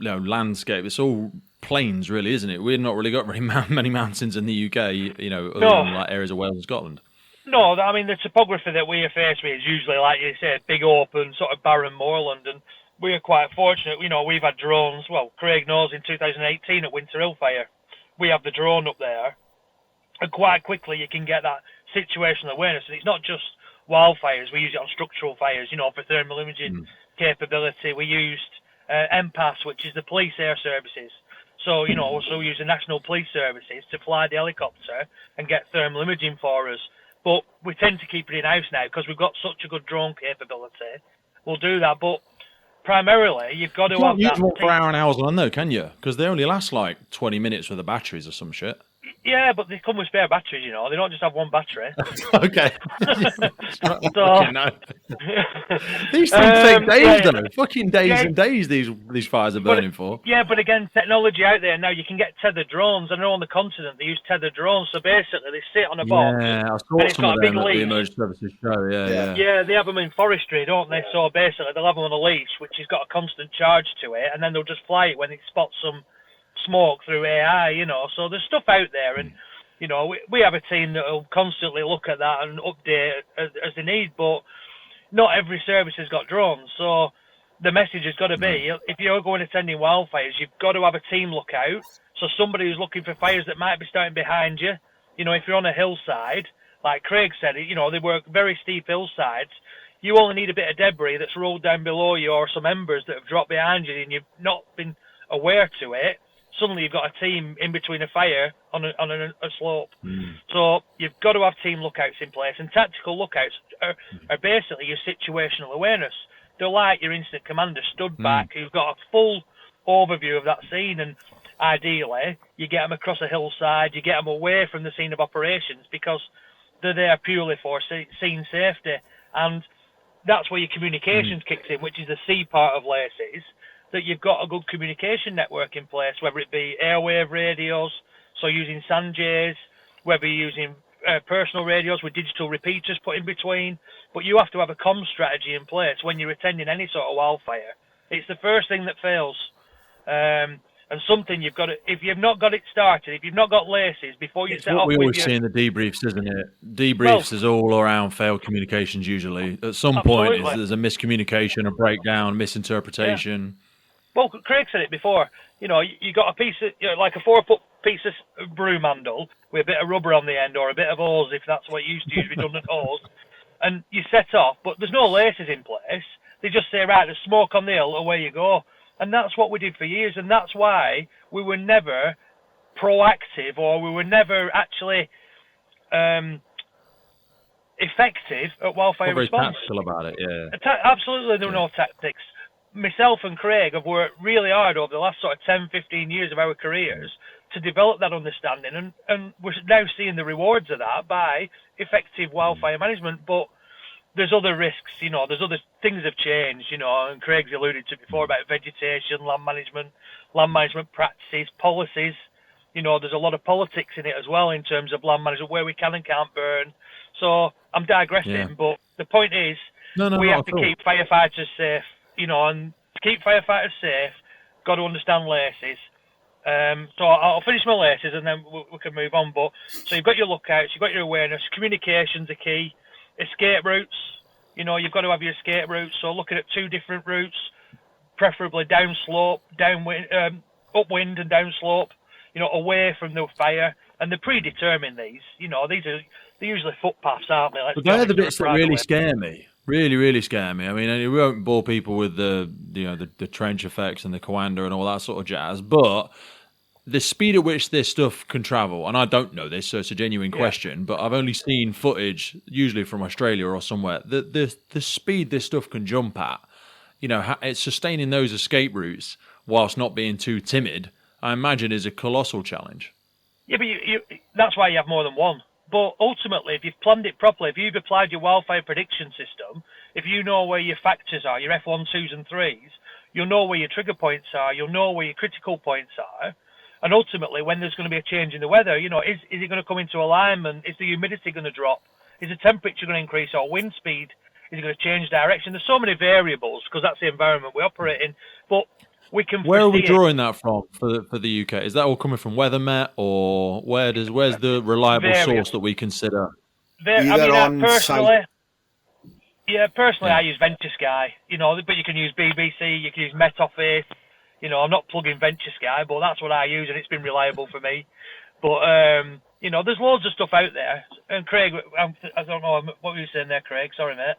landscape, it's all plains, really, isn't it? We've not really got very many mountains in the UK, other than like areas of Wales and Scotland. No, I mean, the topography that we are faced with is usually, like you said, big open, sort of barren moorland, and we are quite fortunate. We've had drones. Well, Craig knows in 2018 at Winter Hill Fire, we have the drone up there, and quite quickly you can get that situational awareness. And it's not just wildfires. We use it on structural fires, for thermal imaging capability. We used MPAS, which is the police air services. So, so we use the National Police Services to fly the helicopter and get thermal imaging for us. But we tend to keep it in-house now because we've got such a good drone capability. We'll do that, but primarily you've got to have use that. One for hour and hours on though, can you? Because they only last like 20 minutes with the batteries or some shit. Yeah, but they come with spare batteries, They don't just have one battery. Okay. So, no. These things take days, though. Fucking days and days these fires are burning for. Yeah, but again, technology out there now, you can get tethered drones. I know on the continent they use tethered drones. So basically, they sit on a box. Yeah, I saw and it's some got of a big them at leash. the emergency services show. Yeah. Yeah, they have them in forestry, don't they? So basically, they'll have them on a leash, which has got a constant charge to it, and then they'll just fly it when it spots some smoke through AI, So there's stuff out there, and we have a team that will constantly look at that and update as they need, but not every service has got drones. So the message has got to be, if you're going attending wildfires, you've got to have a team lookout. So somebody who's looking for fires that might be starting behind you. If you're on a hillside, like Craig said, they work very steep hillsides. You only need a bit of debris that's rolled down below you or some embers that have dropped behind you and you've not been aware to it. Suddenly you've got a team in between a fire on a slope. So you've got to have team lookouts in place, and tactical lookouts are basically your situational awareness. They're like your incident commander stood back who've got a full overview of that scene, and ideally you get them across a hillside, you get them away from the scene of operations because they're there purely for scene safety, and that's where your communications kicks in, which is the C part of LACES. That you've got a good communication network in place, whether it be airwave radios, so using Sanjays, whether you're using personal radios with digital repeaters put in between. But you have to have a comm strategy in place when you're attending any sort of wildfire. It's the first thing that fails. And something you've got to, if you've not got it started, if you've not got LACES before you set off with we always see in the debriefs, isn't it? Debriefs is all around failed communications usually. At some point, there's a miscommunication, a breakdown, misinterpretation. Yeah. Well, Craig said it before. You got a piece of, like a 4-foot piece of broom handle with a bit of rubber on the end or a bit of hose, if that's what you used to use, redundant hose, and you set off, but there's no LACES in place. They just say, right, there's smoke on the hill, away you go. And that's what we did for years, and that's why we were never proactive, or we were never actually effective at wildfire response. Very tactical about it, yeah. Absolutely, there were no tactics. Myself and Craig have worked really hard over the last sort of 10, 15 years of our careers to develop that understanding, and we're now seeing the rewards of that by effective wildfire management. But there's other risks, there's other things have changed, and Craig's alluded to before about vegetation, land management practices, policies. There's a lot of politics in it as well in terms of land management, where we can and can't burn. So I'm digressing, but the point is, we have to keep firefighters safe, and to keep firefighters safe, got to understand laces. So I'll finish my laces and then we can move on. But so you've got your lookouts, you've got your awareness, communications are key, escape routes. You've got to have your escape routes. So looking at 2 different routes, preferably downslope, upwind and downslope. Away from the fire, and they're predetermined. They're usually footpaths, aren't they? But they're the bits that really scare me. Really, really scare me. I mean, we won't bore people with the trench effects and the Coanda and all that sort of jazz, but the speed at which this stuff can travel, and I don't know this, so it's a genuine question, but I've only seen footage, usually from Australia or somewhere, the speed this stuff can jump at, it's sustaining those escape routes whilst not being too timid, I imagine is a colossal challenge. Yeah, but that's why you have more than one. But ultimately, if you've planned it properly, if you've applied your wildfire prediction system, if you know where your factors are, your F1, 2s and 3s, you'll know where your trigger points are, you'll know where your critical points are, and ultimately, when there's going to be a change in the weather, is it going to come into alignment? Is the humidity going to drop? Is the temperature going to increase, or wind speed? Is it going to change direction? There's so many variables, because that's the environment we operate in, but we can. Where are we drawing that from for the UK? Is that all coming from WeatherMet, or where's the reliable source that we consider? Personally, I use Venture Sky. But you can use BBC, you can use Met Office. I'm not plugging Venture Sky, but that's what I use, and it's been reliable for me. But there's loads of stuff out there. And Craig, I don't know what were you saying there, Craig? Sorry, mate.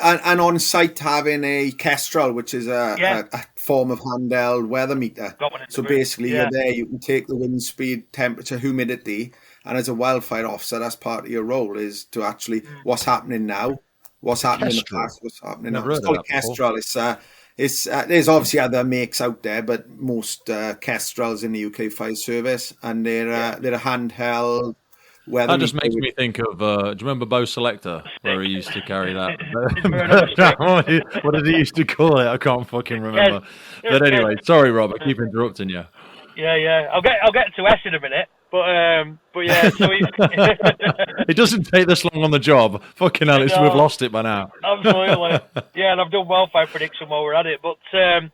And on site having a Kestrel, which is a form of handheld weather meter. So basically, you're there, you can take the wind speed, temperature, humidity, and as a wildfire officer, that's part of your role, is to actually what's happening now, what's happening in the past, what's happening now. It's called Kestrel. There's obviously other makes out there, but most Kestrels in the UK Fire Service, and they're a handheld. That just makes me think of, do you remember Bo Selector, where he used to carry that? What did he used to call it? I can't fucking remember. But anyway, sorry, Rob, I keep interrupting you. Yeah. I'll get to S in a minute, but yeah. So it doesn't take this long on the job. Fucking hell, we've lost it by now. Absolutely. Yeah, and I've done wildfire prediction while we're at it, but yeah,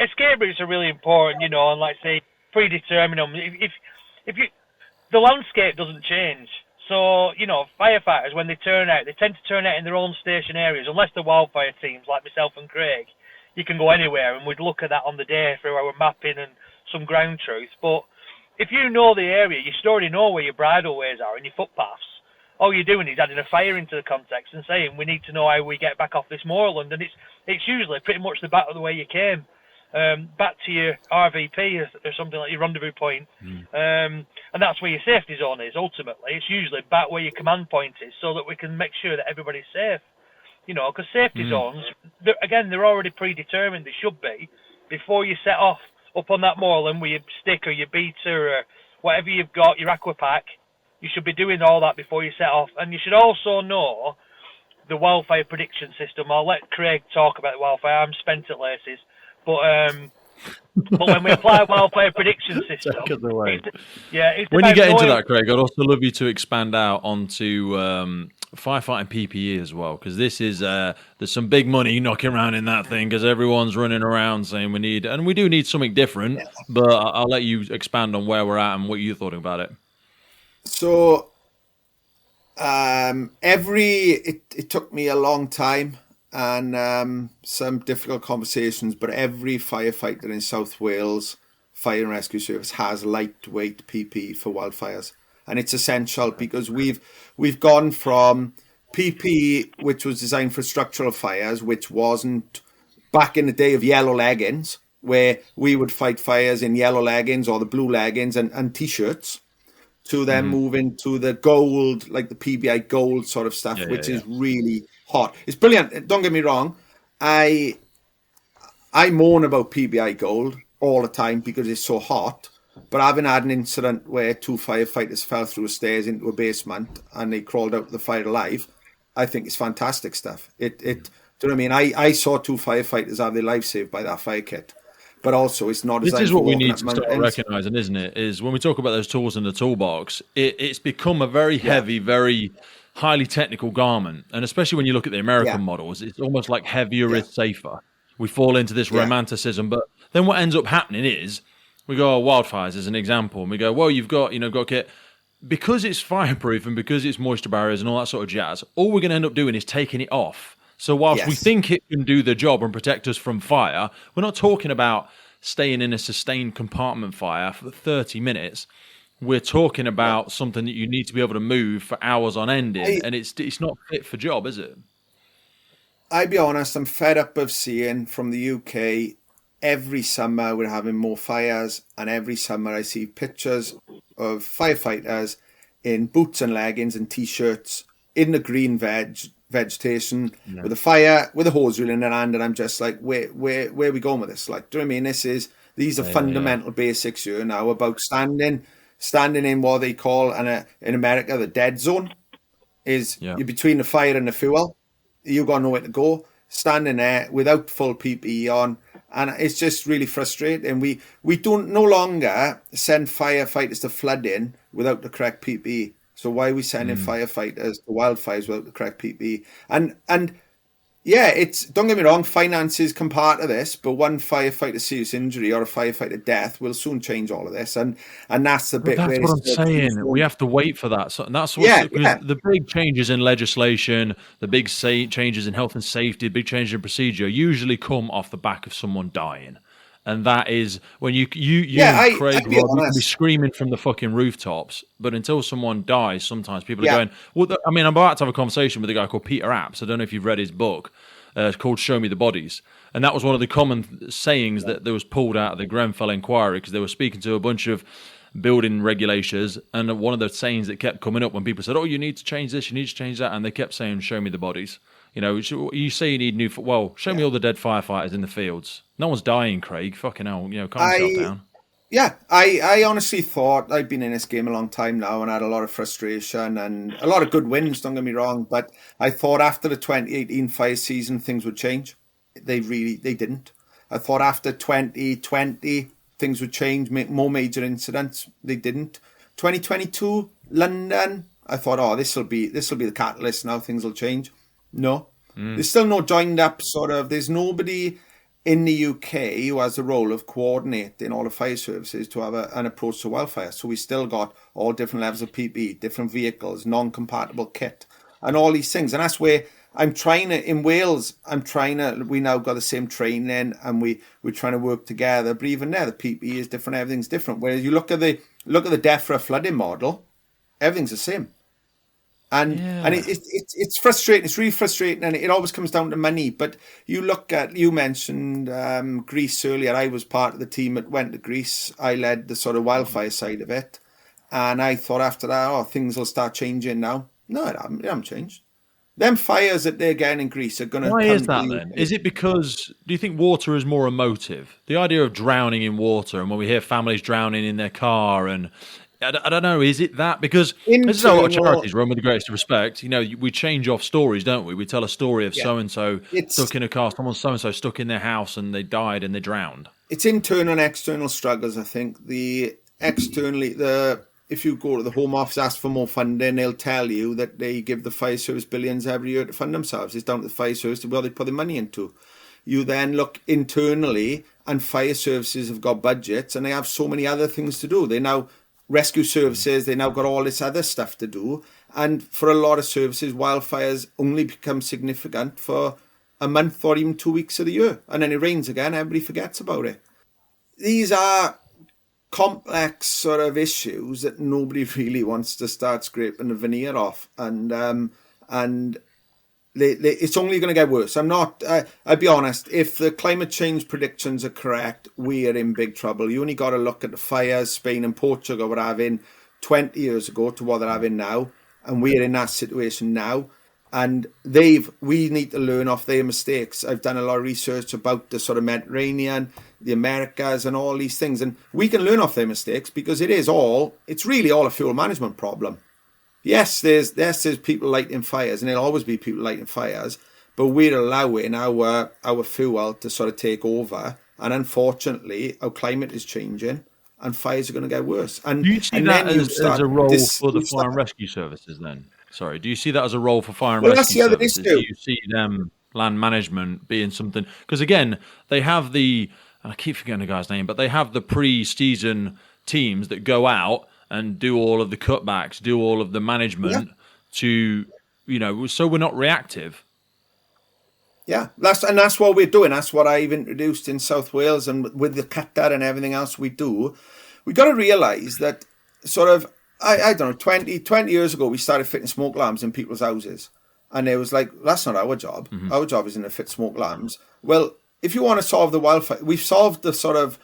escape routes are really important, and like say predetermine them. If you the landscape doesn't change. So, firefighters, when they turn out, they tend to turn out in their own station areas, unless they're wildfire teams like myself and Craig. You can go anywhere, and we'd look at that on the day through our mapping and some ground truth. But if you know the area, you should already know where your bridle ways are and your footpaths. All you're doing is adding a fire into the context and saying, we need to know how we get back off this moorland. And it's usually pretty much the back of the way you came. Back to your RVP or something like your rendezvous point. And that's where your safety zone is, ultimately. It's usually back where your command point is, so that we can make sure that everybody's safe. Because safety zones, they're already predetermined, they should be, before you set off up on that moorland with your stick or your beater or whatever you've got, your aquapack. You should be doing all that before you set off. And you should also know the wildfire prediction system. I'll let Craig talk about the wildfire. I'm spent at laces. But when we apply a wildfire prediction system, when you get into that, Craig, I'd also love you to expand out onto firefighting PPE as well, because this is there's some big money knocking around in that thing, because everyone's running around saying we do need something different. But I'll let you expand on where we're at and what you thought about it. So it took me a long time and some difficult conversations, but every firefighter in South Wales Fire and Rescue Service has lightweight PPE for wildfires, and it's essential because we've gone from PPE which was designed for structural fires, which wasn't back in the day of yellow leggings, where we would fight fires in yellow leggings or the blue leggings and t-shirts, to then moving to the gold, like the PBI gold sort of stuff, which is really hot. It's brilliant. Don't get me wrong. I moan about PBI gold all the time because it's so hot. But having had an incident where 2 firefighters fell through stairs into a basement and they crawled out of the fire alive, I think it's fantastic stuff. Do you know what I mean? I saw 2 firefighters have their life saved by that fire kit. But also, it's not. This is what we need to start recognising, isn't it? Is when we talk about those tools in the toolbox, it's become a very heavy, very highly technical garment. And especially when you look at the American models, it's almost like heavier is safer. We fall into this romanticism. But then what ends up happening is we go, wildfires as an example, and we go, well, you've got kit. Because it's fireproof and because it's moisture barriers and all that sort of jazz, all we're going to end up doing is taking it off. So whilst we think it can do the job and protect us from fire, we're not talking about staying in a sustained compartment fire for 30 minutes. We're talking about something that you need to be able to move for hours on end in, and it's not fit for job, is it? I'll be honest, I'm fed up of seeing from the UK every summer we're having more fires, and every summer I see pictures of firefighters in boots and leggings and T-shirts in the green vegetation with a fire, with a hose reel in their hand, and I'm just like, where are we going with this? Like, do you know what I mean? These are fundamental basics here now about standing in what they call in America the dead zone. You're between the fire and the fuel. You got nowhere to go. Standing there without full PPE on, and it's just really frustrating. We don't no longer send firefighters to flood in without the correct PPE. So why are we sending firefighters to wildfires without the correct PPE? And it's, don't get me wrong, finances come part of this, but one firefighter serious injury or a firefighter death will soon change all of this. And that's the bit. That's what I'm saying. We have to wait for that. So that's what the big changes in legislation, the big changes in health and safety, the big changes in procedure usually come off the back of someone dying. And that is when you and Craig, Rob, you can be screaming from the fucking rooftops, but until someone dies, sometimes people are going, well, I'm about to have a conversation with a guy called Peter Apps. I don't know if you've read his book. It's called Show Me the Bodies. And that was one of the common sayings that was pulled out of the Grenfell inquiry, because they were speaking to a bunch of building regulators, and one of the sayings that kept coming up when people said, oh, you need to change this, you need to change that, and they kept saying, show me the bodies. You say you need new... Well, show me all the dead firefighters in the fields. No one's dying, Craig. Fucking hell, calm yourself down. Yeah, I honestly thought, I've been in this game a long time now and had a lot of frustration and a lot of good wins, don't get me wrong, but I thought after the 2018 fire season, things would change. They didn't. I thought after 2020, things would change, make more major incidents. They didn't. 2022, London, I thought, this will be the catalyst now, things will change. No, there's still no joined up there's nobody in the UK who has the role of coordinating all the fire services to have an approach to wildfire. So we still got all different levels of PPE, different vehicles, non-compatible kit, and all these things. And that's where in Wales, we now got the same training and we're trying to work together. But even there, the PPE is different, everything's different. Whereas you look at the DEFRA flooding model, everything's the same. And it's frustrating. It's really frustrating, and it always comes down to money. But you mentioned Greece earlier. I was part of the team that went to Greece. I led the sort of wildfire side of it, and I thought after that, things will start changing now. No, it haven't changed. Them fires that they're getting in Greece are going to... Why is that then? Is it because... Do you think water is more emotive? The idea of drowning in water, and when we hear families drowning in their car and... I don't know, is it that? Because there's a lot of charities run with the greatest respect. We change off stories, don't we? We tell a story of so-and-so stuck in a car, someone so-and-so stuck in their house and they died and they drowned. It's internal and external struggles, I think. If you go to the Home Office, ask for more funding, they'll tell you that they give the fire service billions every year to fund themselves. It's down to the fire service where they put the money into. You then look internally, and fire services have got budgets and they have so many other things to do. They now... rescue services, they now got all this other stuff to do. And for a lot of services, wildfires only become significant for a month or even 2 weeks of the year. And then it rains again, everybody forgets about it. These are complex sort of issues that nobody really wants to start scraping the veneer off. And it's only going to get worse. I'll be honest, if the climate change predictions are correct, we are in big trouble. You only got to look at the fires Spain and Portugal were having 20 years ago to what they're having now, and we're in that situation now. And we need to learn off their mistakes. I've done a lot of research about the sort of Mediterranean, the Americas, and all these things. And we can learn off their mistakes because it's really all a fuel management problem. Yes, there's people lighting fires, and there'll always be people lighting fires, but we're allowing our fuel to sort of take over. And unfortunately, our climate is changing, and fires are going to get worse. And do you see that as a role for the fire and rescue services then? Sorry, do you see that as a role for fire and rescue services? Do you see them, land management, being something? Because again, they have and I keep forgetting the guy's name, but they have the pre-season teams that go out and do all of the cutbacks, do all of the management to, so we're not reactive. Yeah, that's what we're doing. That's what I've introduced in South Wales, and with the cutter and everything else we do. We got to realise that sort of, I don't know, 20 years ago, we started fitting smoke alarms in people's houses. And it was like, that's not our job. Mm-hmm. Our job isn't to fit smoke alarms. Well, if you want to solve the wildfire, we've solved the sort of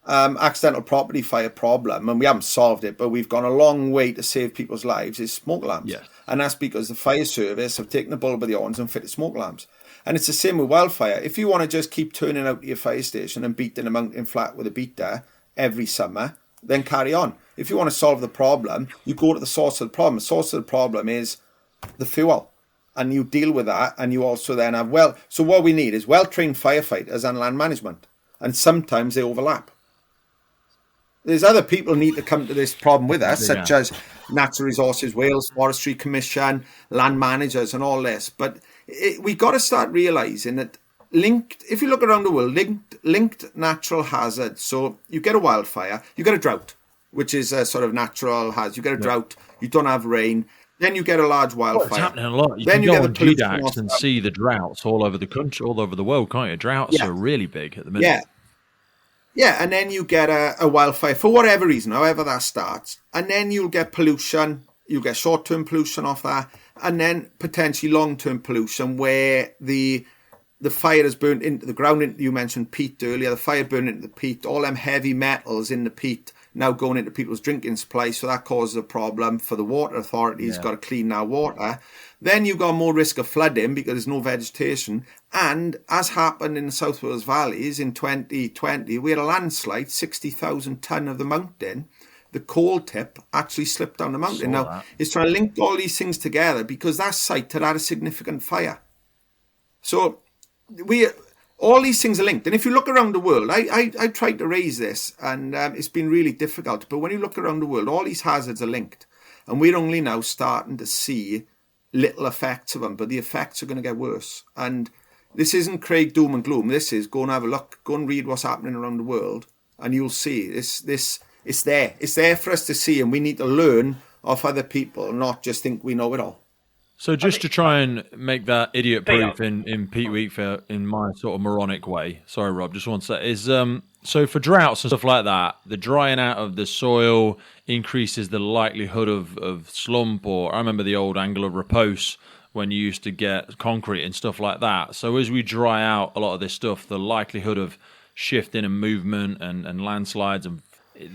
accidental property fire problem, and we haven't solved it, but we've gone a long way to save people's lives, is smoke alarms. Yes. And that's because the fire service have taken the bull by the horns and fitted smoke alarms. And it's the same with wildfire. If you want to just keep turning out to your fire station and beating a mountain flat with a beater every summer, then carry on. If you want to solve the problem, you go to the source of the problem. The source of the problem is the fuel. And you deal with that, and you also then have, so what we need is well-trained firefighters and land management. And sometimes they overlap. There's other people who need to come to this problem with us, such as Natural Resources Wales, Forestry Commission, land managers and all this. But we got to start realising that if you look around the world, linked natural hazards. So you get a wildfire, you get a drought, which is a sort of natural hazard. You get a drought, you don't have rain. Then you get a large wildfire. It's happening a lot. You can go on GDAX and see the droughts all over the country, all over the world, can't you? Droughts are really big at the minute. Yeah, and then you get a wildfire for whatever reason, however that starts. And then you'll get pollution. You get short-term pollution off that. And then potentially long-term pollution where the fire has burned into the ground. You mentioned peat earlier. The fire burned into the peat. All them heavy metals in the peat now going into people's drinking supply, so that causes a problem for the water authorities. Got to clean our water. Then you've got more risk of flooding because there's no vegetation. And as happened in the South Wales valleys in 2020, we had a landslide, 60,000 tonne of the mountain. The coal tip actually slipped down the mountain. Now, it's trying to link all these things together because that site had a significant fire. So all these things are linked. And if you look around the world, I tried to raise this, and it's been really difficult. But when you look around the world, all these hazards are linked. And we're only now starting to see little effects of them, but the effects are going to get worse. And this isn't Craig doom and gloom. This is go and have a look, go and read what's happening around the world, and you'll see it's there. It's there for us to see, and we need to learn off other people, not just think we know it all. So just to try and make that idiot-proof in Pete Wheatfield in my sort of moronic way, sorry, Rob, just one sec, is so for droughts and stuff like that, the drying out of the soil increases the likelihood of slump, or I remember the old angle of repose when you used to get concrete and stuff like that. So as we dry out a lot of this stuff, the likelihood of shifting and movement and landslides, and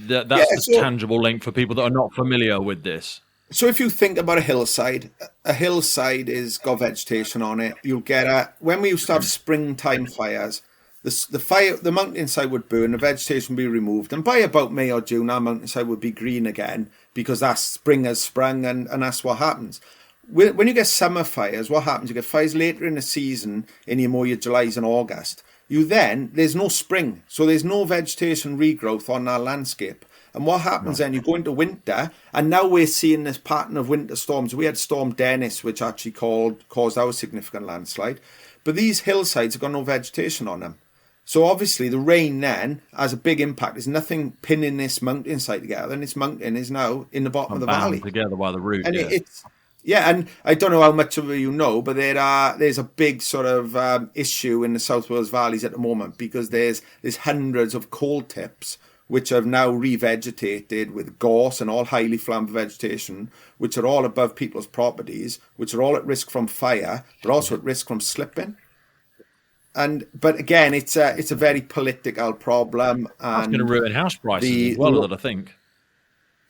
that's the tangible link for people that are not familiar with this. So if you think about a hillside is got vegetation on it. You'll get when we used to have springtime fires, the mountainside would burn, the vegetation would be removed, and by about May or June, our mountainside would be green again because that spring has sprung, and that's what happens. When you get summer fires, what happens? You get fires later in the season, in your Julys and August. There's no spring, so there's no vegetation regrowth on our landscape. And what happens then, you go into winter, and now we're seeing this pattern of winter storms. We had Storm Dennis, which actually caused our significant landslide. But these hillsides have got no vegetation on them. So obviously the rain then has a big impact. There's nothing pinning this mountainside together, and this mountain is now in the bottom of the valley. Together by the root, and and I don't know how much of you know, but there's a big sort of issue in the South Wales valleys at the moment because there's hundreds of coal tips which have now revegetated with gorse and all highly flammable vegetation, which are all above people's properties, which are all at risk from fire, but also at risk from slipping. But again, it's a very political problem. That's going to ruin house prices as well, I think.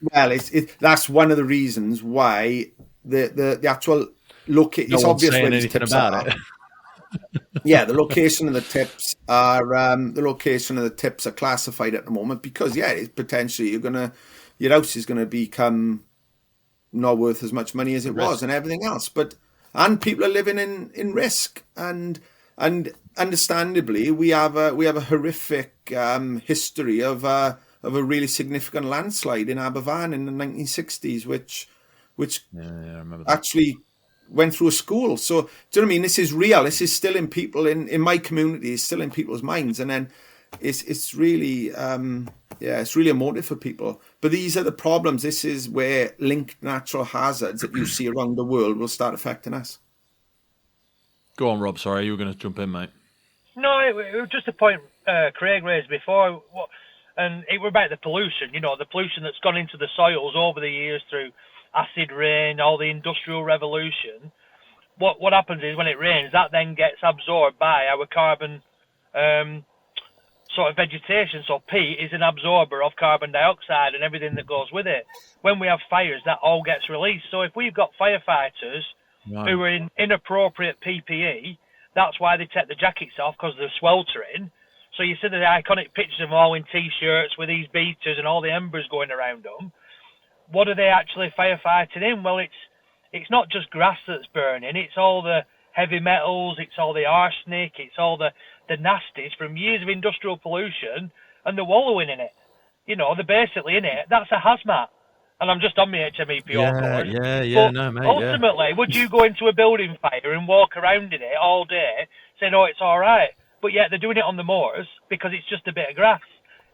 Well, that's one of the reasons why the actual it's obvious where these anything tips about are. it. Yeah, the location of the tips are classified at the moment because potentially your house is gonna become not worth as much money as it was and everything else. And people are living in risk, and understandably we have a horrific history of a really significant landslide in Aberfan in the 1960s, which I remember that. actually went through a school. So do you know what I mean? This is real. This is still in people in my community. It's still in people's minds, and then it's really it's really a motive for people. But these are the problems. This is where linked natural hazards that you see around the world will start affecting us. Go on, Rob. Sorry, you were going to jump in, mate. No, it was just a point Craig raised before, and it was about the pollution. The pollution that's gone into the soils over the years through acid rain, all the industrial revolution. What happens is when it rains, that then gets absorbed by our carbon sort of vegetation. So peat is an absorber of carbon dioxide and everything that goes with it. When we have fires, that all gets released. So if we've got firefighters who are in inappropriate PPE, that's why they take the jackets off, because they're sweltering. So you see the iconic pictures of them all in T-shirts with these beaters and all the embers going around them. What are they actually firefighting in? Well, it's not just grass that's burning. It's all the heavy metals. It's all the arsenic. It's all the nasties from years of industrial pollution, and they're wallowing in it. They're basically in it. That's a hazmat. And I'm just on my HMEPO course. Yeah, no, mate. Ultimately, would you go into a building fire and walk around in it all day saying, oh, it's all right? But yet they're doing it on the moors because it's just a bit of grass.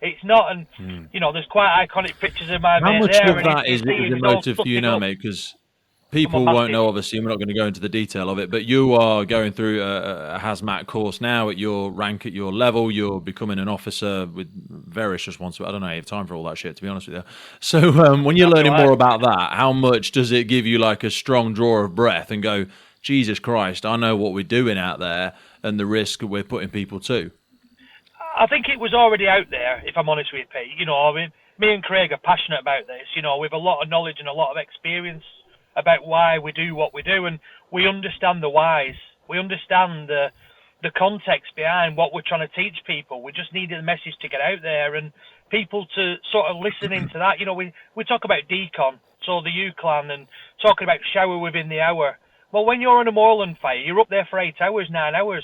It's not, and there's quite iconic pictures of my How mate much there. of that is emotive for you now, mate? Because people won't know, obviously, we're not going to go into the detail of it, but you are going through a hazmat course now at your rank, at your level. You're becoming an officer with various responsibilities. I don't know if you have time for all that shit, to be honest with you. So when you're learning more about that, how much does it give you like a strong draw of breath and go, Jesus Christ, I know what we're doing out there and the risk we're putting people to? I think it was already out there, if I'm honest with you, Pete. I mean, me and Craig are passionate about this. We've a lot of knowledge and a lot of experience about why we do what we do, and we understand the whys. We understand the context behind what we're trying to teach people. We just needed the message to get out there and people to sort of listen into that. We talk about decon, so the UCLAN, and talking about shower within the hour. Well, when you're on a moorland fire, you're up there for 8 hours, 9 hours.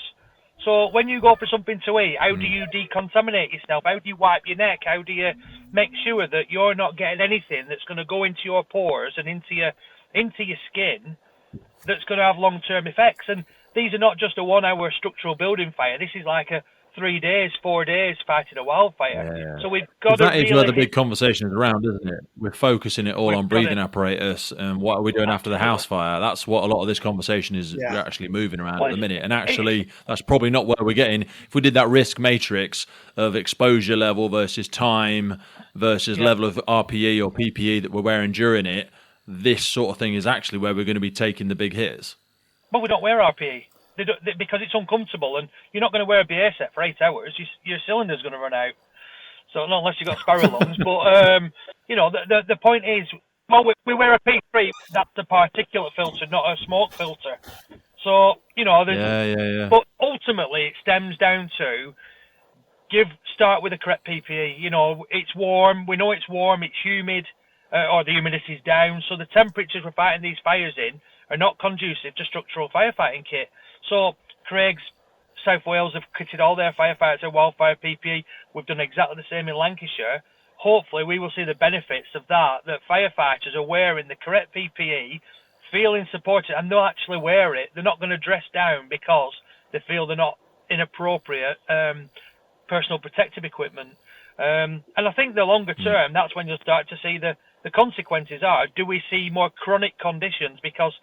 So when you go for something to eat, how do you decontaminate yourself? How do you wipe your neck? How do you make sure that you're not getting anything that's going to go into your pores and into your skin that's going to have long-term effects? And these are not just a 1 hour structural building fire. This is like a 3 days, 4 days fighting a wildfire. Yeah. So we've got that is where the big conversation is around, isn't it? We're focusing it all on breathing apparatus and what are we doing after the house fire. That's what a lot of this conversation is actually moving around at the minute. And actually, that's probably not where we're getting. If we did that risk matrix of exposure level versus time versus level of RPE or PPE that we're wearing during it, this sort of thing is actually where we're going to be taking the big hits. But we don't wear RPE. Because it's uncomfortable, and you're not going to wear a BA set for 8 hours. Your cylinder's going to run out. So not unless you've got sparrow lungs. But the point is, well, we wear a P3. That's a particulate filter, not a smoke filter. So But ultimately, it stems down to start with the correct PPE. It's warm. We know it's warm. It's humid, or the humidity's down. So the temperatures we're fighting these fires in are not conducive to structural firefighting kit. So Craig's South Wales have kitted all their firefighters in wildfire PPE. We've done exactly the same in Lancashire. Hopefully we will see the benefits of that firefighters are wearing the correct PPE, feeling supported, and they'll actually wear it. They're not going to dress down because they feel they're not inappropriate personal protective equipment. And I think the longer term, that's when you'll start to see the consequences are, do we see more chronic conditions? Because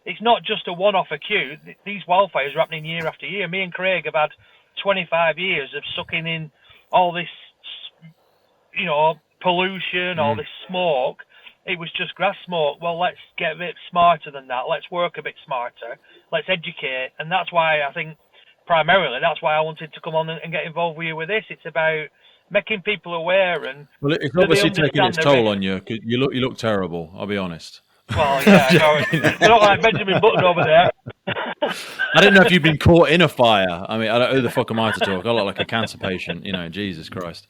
it's not just a one-off acute. These wildfires are happening year after year. Me and Craig have had 25 years of sucking in all this, pollution, all this smoke. It was just grass smoke. Well, let's get a bit smarter than that. Let's work a bit smarter. Let's educate. And that's why I think, primarily, that's why I wanted to come on and get involved with you with this. It's about making people aware. And well, it's obviously taking its toll on you. You look terrible, I'll be honest. Well, yeah, I don't like Benjamin Button over there. I didn't know if you'd been caught in a fire. I mean, who the fuck am I to talk? I look like a cancer patient, Jesus Christ.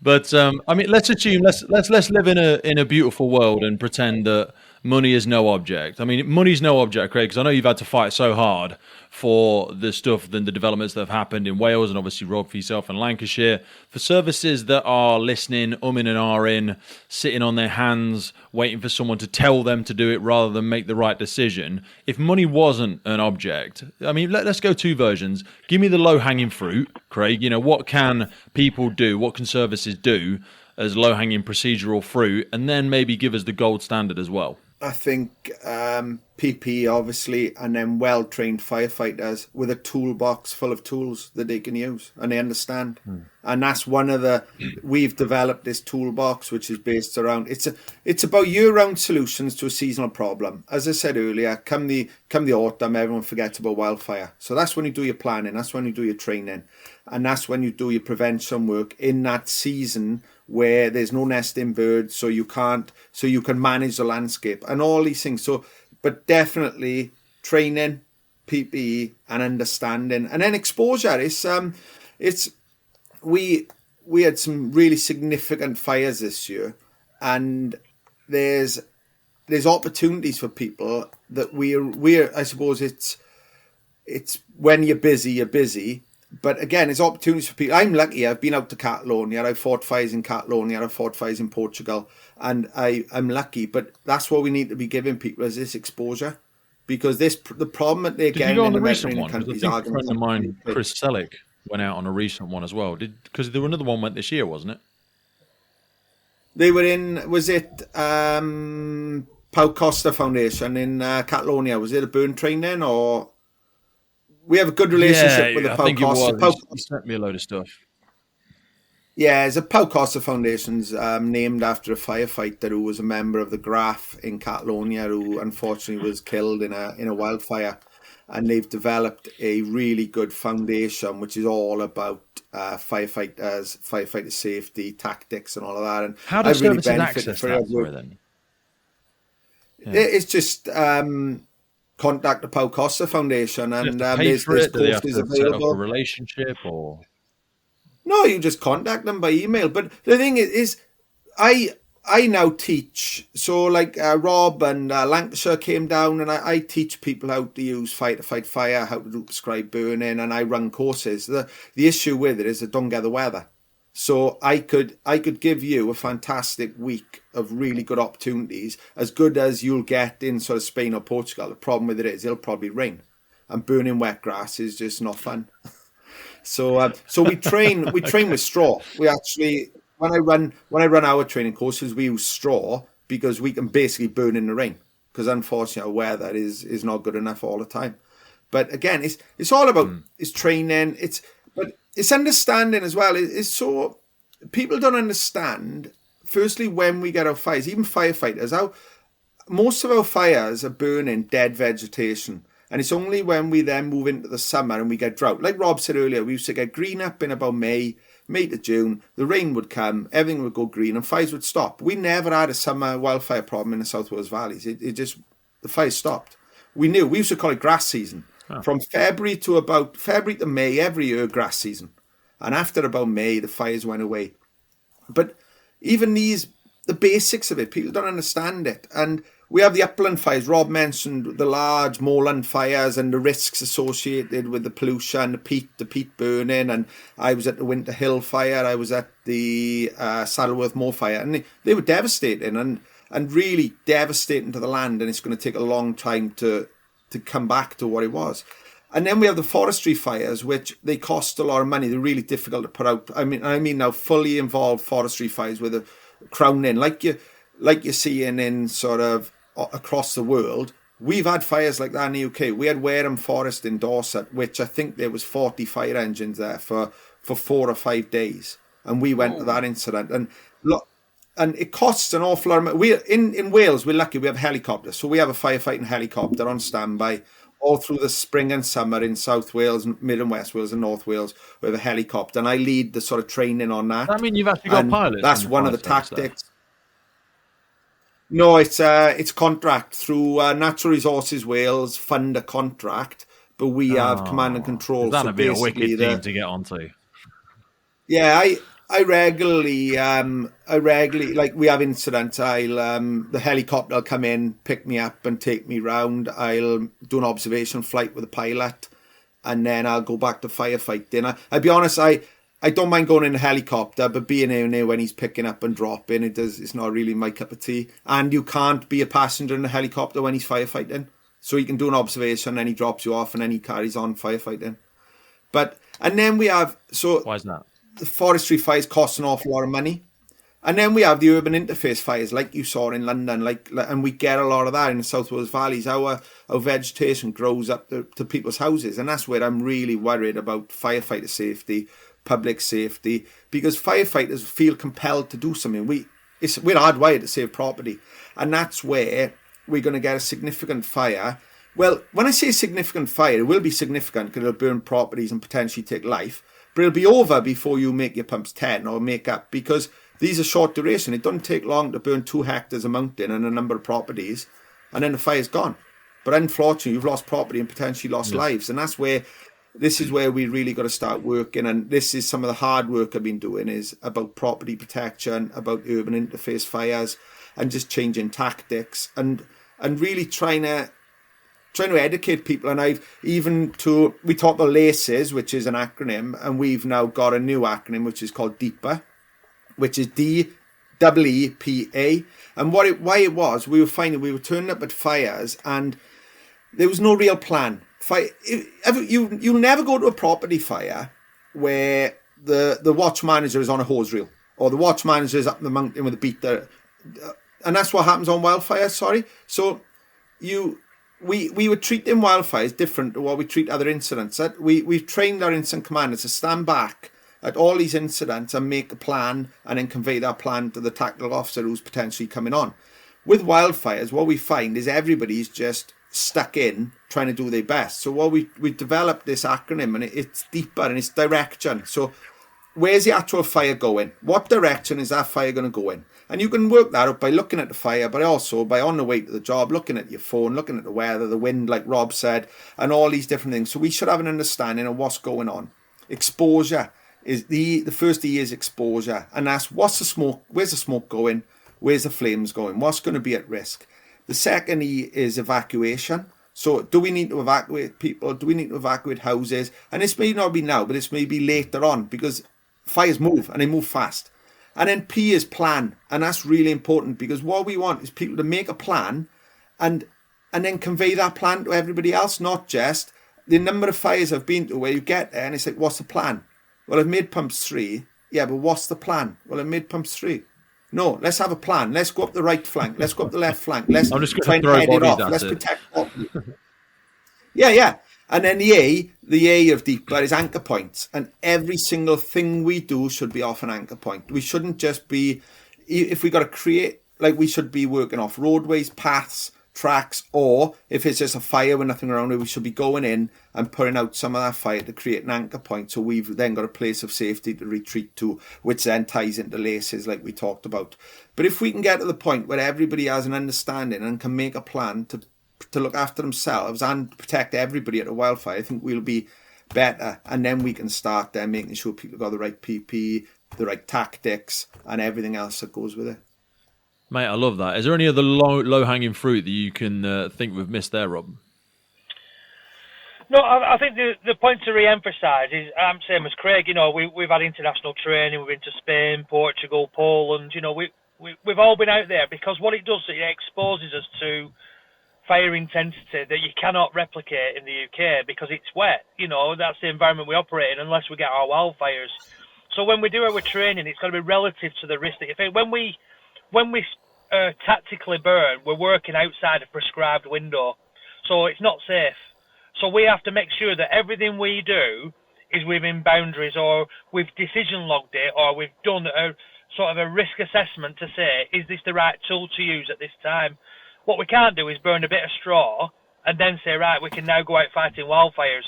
But I mean, let's assume let's live in a beautiful world and pretend that money is no object. I mean, money's no object, Craig, because I know you've had to fight so hard for the stuff, the developments that have happened in Wales, and obviously Rob for yourself in Lancashire. For services that are listening, and ahhing, sitting on their hands, waiting for someone to tell them to do it rather than make the right decision. If money wasn't an object, I mean, let's go two versions. Give me the low-hanging fruit, Craig. What can people do? What can services do as low-hanging procedural fruit? And then maybe give us the gold standard as well. I think PPE, obviously, and then well-trained firefighters with a toolbox full of tools that they can use and they understand. And that's one of we've developed this toolbox, which is based around, it's about year-round solutions to a seasonal problem. As I said earlier, come the autumn, everyone forgets about wildfire. So that's when you do your planning, that's when you do your training, and that's when you do your prevention work in that season where there's no nesting birds, so you can manage the landscape and all these things. So, but definitely training, PPE, and understanding, and then exposure. We had some really significant fires this year, and there's opportunities for people that we're I suppose it's when you're busy. But again, it's opportunities for people. I'm lucky. I've been out to Catalonia. I've fought fires in Catalonia. I've fought fires in Portugal. And I'm lucky. But that's what we need to be giving people is this exposure. Because the problem that they're getting in the Mediterranean countries... I think a friend of mine, Chris Selleck, went out on a recent one as well. Because there was another one went this year, wasn't it? They were in... Was it Pau Costa Foundation in Catalonia? Was it a burn train then, or... We have a good relationship with the Pau Costa. He sent me a load of stuff. Yeah, it's a Pau Costa Foundation's named after a firefighter who was a member of the GRAF in Catalonia, who unfortunately was killed in a wildfire. And they've developed a really good foundation, which is all about firefighter safety, tactics, and all of that. And how does services access that for it then? Yeah. It's just... contact the Pau Costa Foundation, and there's courses available. Set up a relationship, or no, you just contact them by email. But the thing is I now teach. So like Rob and Lancashire came down, and I teach people how to use fire to fight fire, how to do prescribed burning, and I run courses. The issue with it is I don't get the weather. So I could give you a fantastic week of really good opportunities, as good as you'll get in sort of Spain or Portugal. The problem with it is it'll probably rain, and burning wet grass is just not fun. So we train with straw. We actually when I run our training courses, we use straw because we can basically burn in the rain, because unfortunately our weather is not good enough all the time. But again, it's all about it's training. But it's understanding as well. It's so people don't understand. Firstly, when we get our fires, even firefighters, most of our fires are burning dead vegetation, and it's only when we then move into the summer and we get drought. Like Rob said earlier, we used to get green up in about May to June. The rain would come, everything would go green, and fires would stop. We never had a summer wildfire problem in the South Wales valleys. The fires stopped. We used to call it grass season. From February to May every year, grass season. And after about May, the fires went away. But even the basics of it, people don't understand it. And we have the upland fires. Rob mentioned the large moorland fires and the risks associated with the pollution, the peat burning. And I was at the Winter Hill fire. I was at the Saddleworth Moor fire. And they were devastating and really devastating to the land. And it's going to take a long time to come back to what it was. And then we have the forestry fires, which they cost a lot of money. They're really difficult to put out. I mean now fully involved forestry fires with a crowning, like you're seeing in sort of across the world. We've had fires like that in the UK. We had Wareham Forest in Dorset, which I think there was 40 fire engines there for 4 or 5 days. And we went to that incident. And look, and it costs an awful lot of money. We in Wales, we're lucky we have helicopters. So we have a firefighting helicopter on standby all through the spring and summer in South Wales, Mid and West Wales and North Wales. We have a helicopter, and I lead the sort of training on that. I mean, you've actually got pilots. That's one of the tactics. No, it's contract through Natural Resources Wales fund a contract, but we have command and control. That'd So be a basically, wicked team to get onto. yeah, I regularly, like we have incidents. The helicopter will come in, pick me up, and take me round. I'll do an observation flight with a pilot, and then I'll go back to firefighting. I'll be honest, I don't mind going in a helicopter, but being in there when he's picking up and dropping, it's not really my cup of tea. And you can't be a passenger in a helicopter when he's firefighting. So he can do an observation, and he drops you off, and then he carries on firefighting. And then we have, so why is that? The forestry fires cost an awful lot of money. And then we have the urban interface fires, like you saw in London, and we get a lot of that in the South Wales valleys. Our vegetation grows up to people's houses, and that's where I'm really worried about firefighter safety, public safety, because firefighters feel compelled to do something. We're hardwired to save property, and that's where we're going to get a significant fire. Well, when I say significant fire, it will be significant because it'll burn properties and potentially take life, but it'll be over before you make your pumps 10 or make up, because these are short duration. It doesn't take long to burn 2 hectares of mountain and a number of properties, and then the fire's gone. But unfortunately, you've lost property and potentially lost lives, and this is where we really got to start working. And this is some of the hard work I've been doing, is about property protection, about urban interface fires, and just changing tactics and really trying to educate people. And we talk about LACES, which is an acronym, and we've now got a new acronym which is called DEEPA, which is DEEPA. And why it was, we were finding we were turning up at fires and there was no real plan. You'll never go to a property fire where the watch manager is on a hose reel, or the watch manager is up the mountain with a beater, and that's what happens on wildfires. Sorry, so we would treat them wildfires different to what we treat other incidents. We've trained our incident commanders to stand back at all these incidents and make a plan, and then convey that plan to the tactical officer who's potentially coming on. With wildfires, what we find is everybody's just stuck in trying to do their best. So what we developed this acronym, and it's deeper and it's direction. So where's the actual fire going? What direction is that fire going to go in? And you can work that out by looking at the fire, but also by on the way to the job, looking at your phone, looking at the weather, the wind, like Rob said, and all these different things. So we should have an understanding of what's going on. Exposure is the first E is exposure, and that's what's the smoke, where's the smoke going, where's the flames going, what's going to be at risk. The second E is evacuation. So do we need to evacuate people? Do we need to evacuate houses? And this may not be now, but this may be later on, because fires move and they move fast. And then P is plan. And that's really important, because what we want is people to make a plan and then convey that plan to everybody else, not just the number of fires I've been to where you get there and it's like, what's the plan? Well, I've made pumps 3. Yeah, but what's the plan? Well, I've made pumps 3. No, let's have a plan. Let's go up the right flank. Let's go up the left flank. Let's try and head it off. Let's protect property. Yeah. And then the A of DEEPA is anchor points. And every single thing we do should be off an anchor point. We shouldn't just be, if we got to create, like we should be working off roadways, paths, tracks, or if it's just a fire with nothing around it, we should be going in and putting out some of that fire to create an anchor point, so we've then got a place of safety to retreat to, which then ties into LACES like we talked about. But if we can get to the point where everybody has an understanding and can make a plan to look after themselves and protect everybody at a wildfire, I think we'll be better. And then we can start then making sure people got the right PPE, the right tactics, and everything else that goes with it. Mate, I love that. Is there any other low-hanging fruit that you can think we've missed there, Rob? No, I think the point to re-emphasise is, I'm same as Craig, we've had international training, we've been to Spain, Portugal, Poland, we've all been out there, because what it does, it exposes us to fire intensity that you cannot replicate in the UK, because it's wet, that's the environment we operate in, unless we get our wildfires. So when we do our training, it's got to be relative to the risk that you face. When we tactically burn, we're working outside a prescribed window, so it's not safe. So we have to make sure that everything we do is within boundaries, or we've decision logged it, or we've done a sort of a risk assessment to say, is this the right tool to use at this time? What we can't do is burn a bit of straw and then say, right, we can now go out fighting wildfires.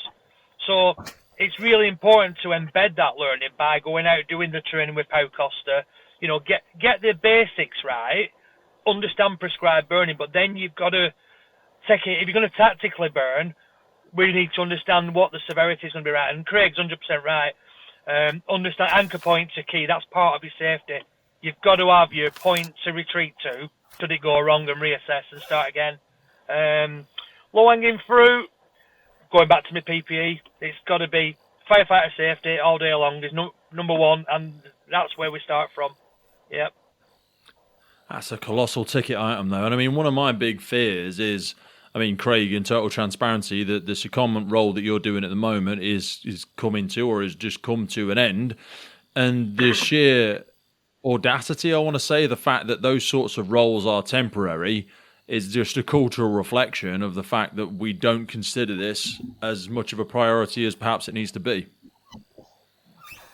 So it's really important to embed that learning by going out doing the training with Pau Costa. Get the basics right, understand prescribed burning, but then you've got to take it. If you're going to tactically burn, we need to understand what the severity is going to be, right. And Craig's 100% right. Understand anchor points are key. That's part of your safety. You've got to have your point to retreat to, should it go wrong, and reassess and start again. Low-hanging fruit, going back to my PPE, it's got to be firefighter safety all day long is number one, and that's where we start from. Yep. That's a colossal ticket item, though. And I mean, one of my big fears is, I mean, Craig, in total transparency, that the secondment role that you're doing at the moment is coming to, or has just come to an end. And the sheer audacity, I want to say, the fact that those sorts of roles are temporary is just a cultural reflection of the fact that we don't consider this as much of a priority as perhaps it needs to be.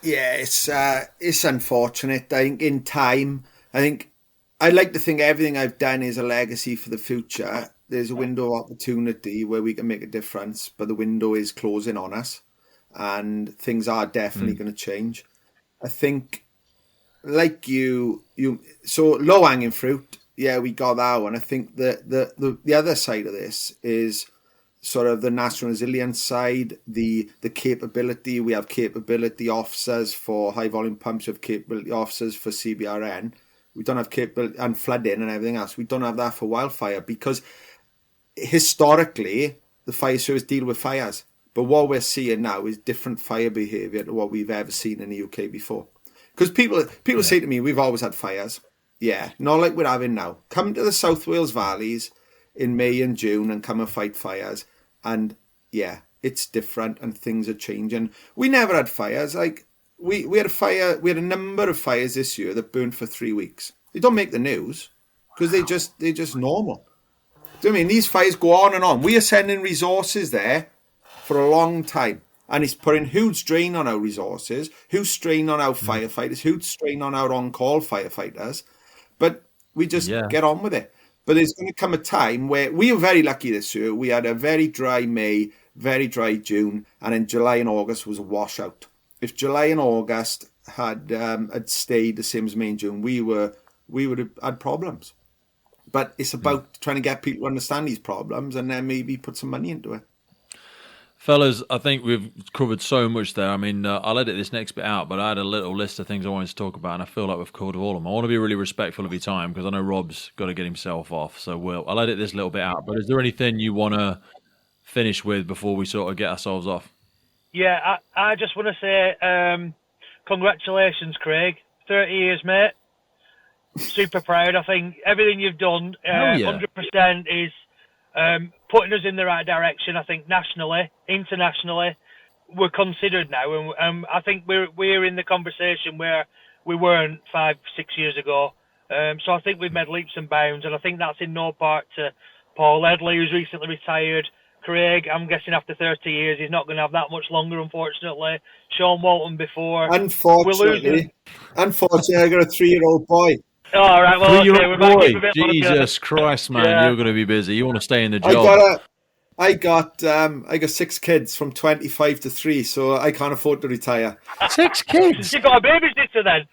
Yeah, it's unfortunate. I think in time, I'd like to think everything I've done is a legacy for the future. There's a window of opportunity where we can make a difference, but the window is closing on us, and things are definitely going to change. I think, like you so low hanging fruit. Yeah, we got that one. I think the other side of this is sort of the national resilience side, the capability. We have capability officers for high volume pumps. We have capability officers for CBRN. We don't have capability and flooding and everything else. We don't have that for wildfire because historically the fire service deal with fires. But what we're seeing now is different fire behaviour to what we've ever seen in the UK before. Because people say to me, we've always had fires. Yeah, not like we're having now. Come to the South Wales valleys in May and June and come and fight fires. And yeah, it's different and things are changing. We never had fires. Like we had a fire. We had a number of fires this year that burned for 3 weeks. They don't make the news because they're just normal. Do you know what I mean? These fires go on and on. We are sending resources there for a long time. And it's putting huge strain on our resources, huge strain on our firefighters, huge strain on our on-call firefighters. But we just get on with it. But there's going to come a time where we were very lucky this year. We had a very dry May, very dry June, and in July and August was a washout. If July and August had stayed the same as May and June, we would have had problems. But it's about trying to get people to understand these problems and then maybe put some money into it. Fellas, I think we've covered so much there. I mean, I'll edit this next bit out, but I had a little list of things I wanted to talk about, and I feel like we've covered all of them. I want to be really respectful of your time because I know Rob's got to get himself off. So I'll edit this little bit out. But is there anything you want to finish with before we sort of get ourselves off? Yeah, I just want to say congratulations, Craig. 30 years, mate. Super proud. I think everything you've done, 100% is putting us in the right direction. I think nationally, internationally, we're considered now, and I think we're in the conversation where we weren't 5-6 years ago. So I think we've made leaps and bounds, and I think that's in no part to Paul Ledley, who's recently retired. Craig, I'm guessing after 30 years, he's not going to have that much longer, unfortunately. Sean Walton before. Unfortunately, I got a 3-year-old boy. All right, well, okay, we might keep a bit longer. Jesus Christ, man, you're going to be busy. You want to stay in the job. I got 6 kids from 25 to 3, so I can't afford to retire. 6 kids? You got a babysitter then?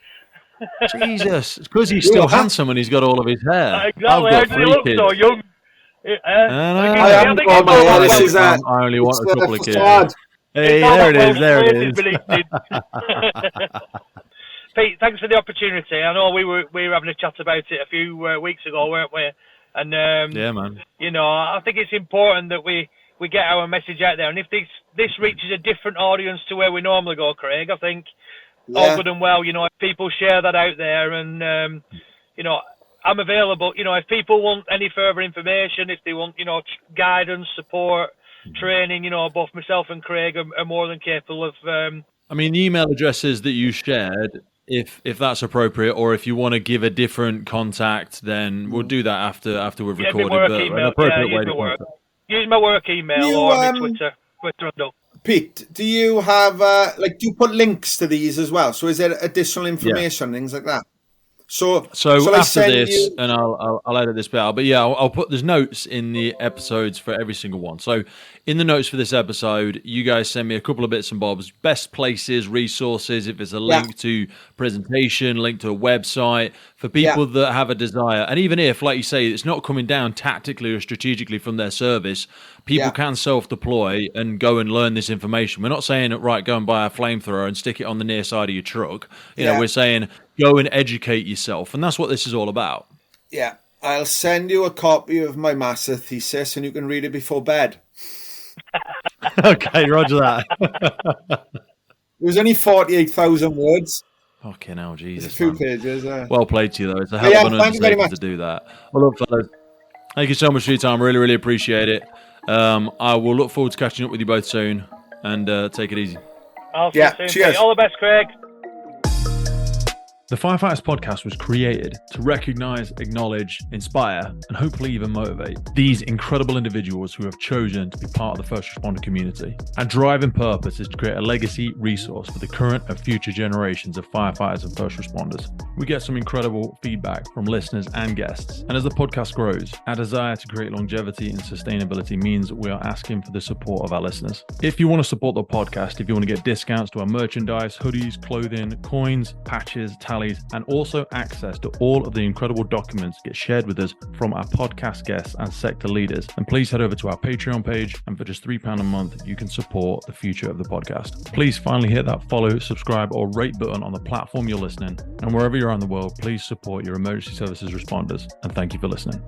Jesus, it's because he's still handsome and he's got all of his hair. Exactly, how does he look so young? I only want a couple of kids. Hey, there it is. Pete, thanks for the opportunity. I know we were having a chat about it a few weeks ago, weren't we? And yeah, man. You know, I think it's important that we get our message out there. And if this reaches a different audience to where we normally go, Craig, I think all good and well. You know, if people share that out there, and you know, I'm available. You know, if people want any further information, if they want, you know, guidance, support, training, you know, both myself and Craig are more than capable of. I mean, the email addresses that you shared, if that's appropriate, or if you want to give a different contact, then we'll do that after we've recorded. My work email. Use my work email or my Twitter handle. Pete, do you have do you put links to these as well? So is there additional information, things like that? So after this, and I'll edit this bit out, but yeah, I'll put there's notes in the episodes for every single one. So in the notes for this episode, you guys send me a couple of bits and bobs, best places, resources, if it's a link to presentation, link to a website for For people that have a desire, and even if, like you say, it's not coming down tactically or strategically from their service, people can self-deploy and go and learn this information. We're not saying, right, go and buy a flamethrower and stick it on the near side of your truck. You know, we're saying go and educate yourself, and that's what this is all about. Yeah, I'll send you a copy of my master thesis, and you can read it before bed. Okay, roger that. It was only 48,000 words. Fucking hell, Jesus. It's a few pages. Well played to you, though. It's a hell of an undertaking to do that. Well, look, fellas, thank you so much for your time. Really, really appreciate it. I will look forward to catching up with you both soon, and take it easy. I'll see you soon. Cheers. All the best, Craig. The Firefighters podcast was created to recognize, acknowledge, inspire, and hopefully even motivate these incredible individuals who have chosen to be part of the first responder community. Our driving purpose is to create a legacy resource for the current and future generations of firefighters and first responders. We get some incredible feedback from listeners and guests, and as the podcast grows, our desire to create longevity and sustainability means we are asking for the support of our listeners. If you want to support the podcast, if you want to get discounts to our merchandise, hoodies, clothing, coins, patches, and also access to all of the incredible documents get shared with us from our podcast guests and sector leaders, and please head over to our Patreon page, and for just £3 a month you can support the future of the podcast. Please finally hit that follow, subscribe or rate button on the platform you're listening, and wherever you're around the world, please support your emergency services responders, and thank you for listening.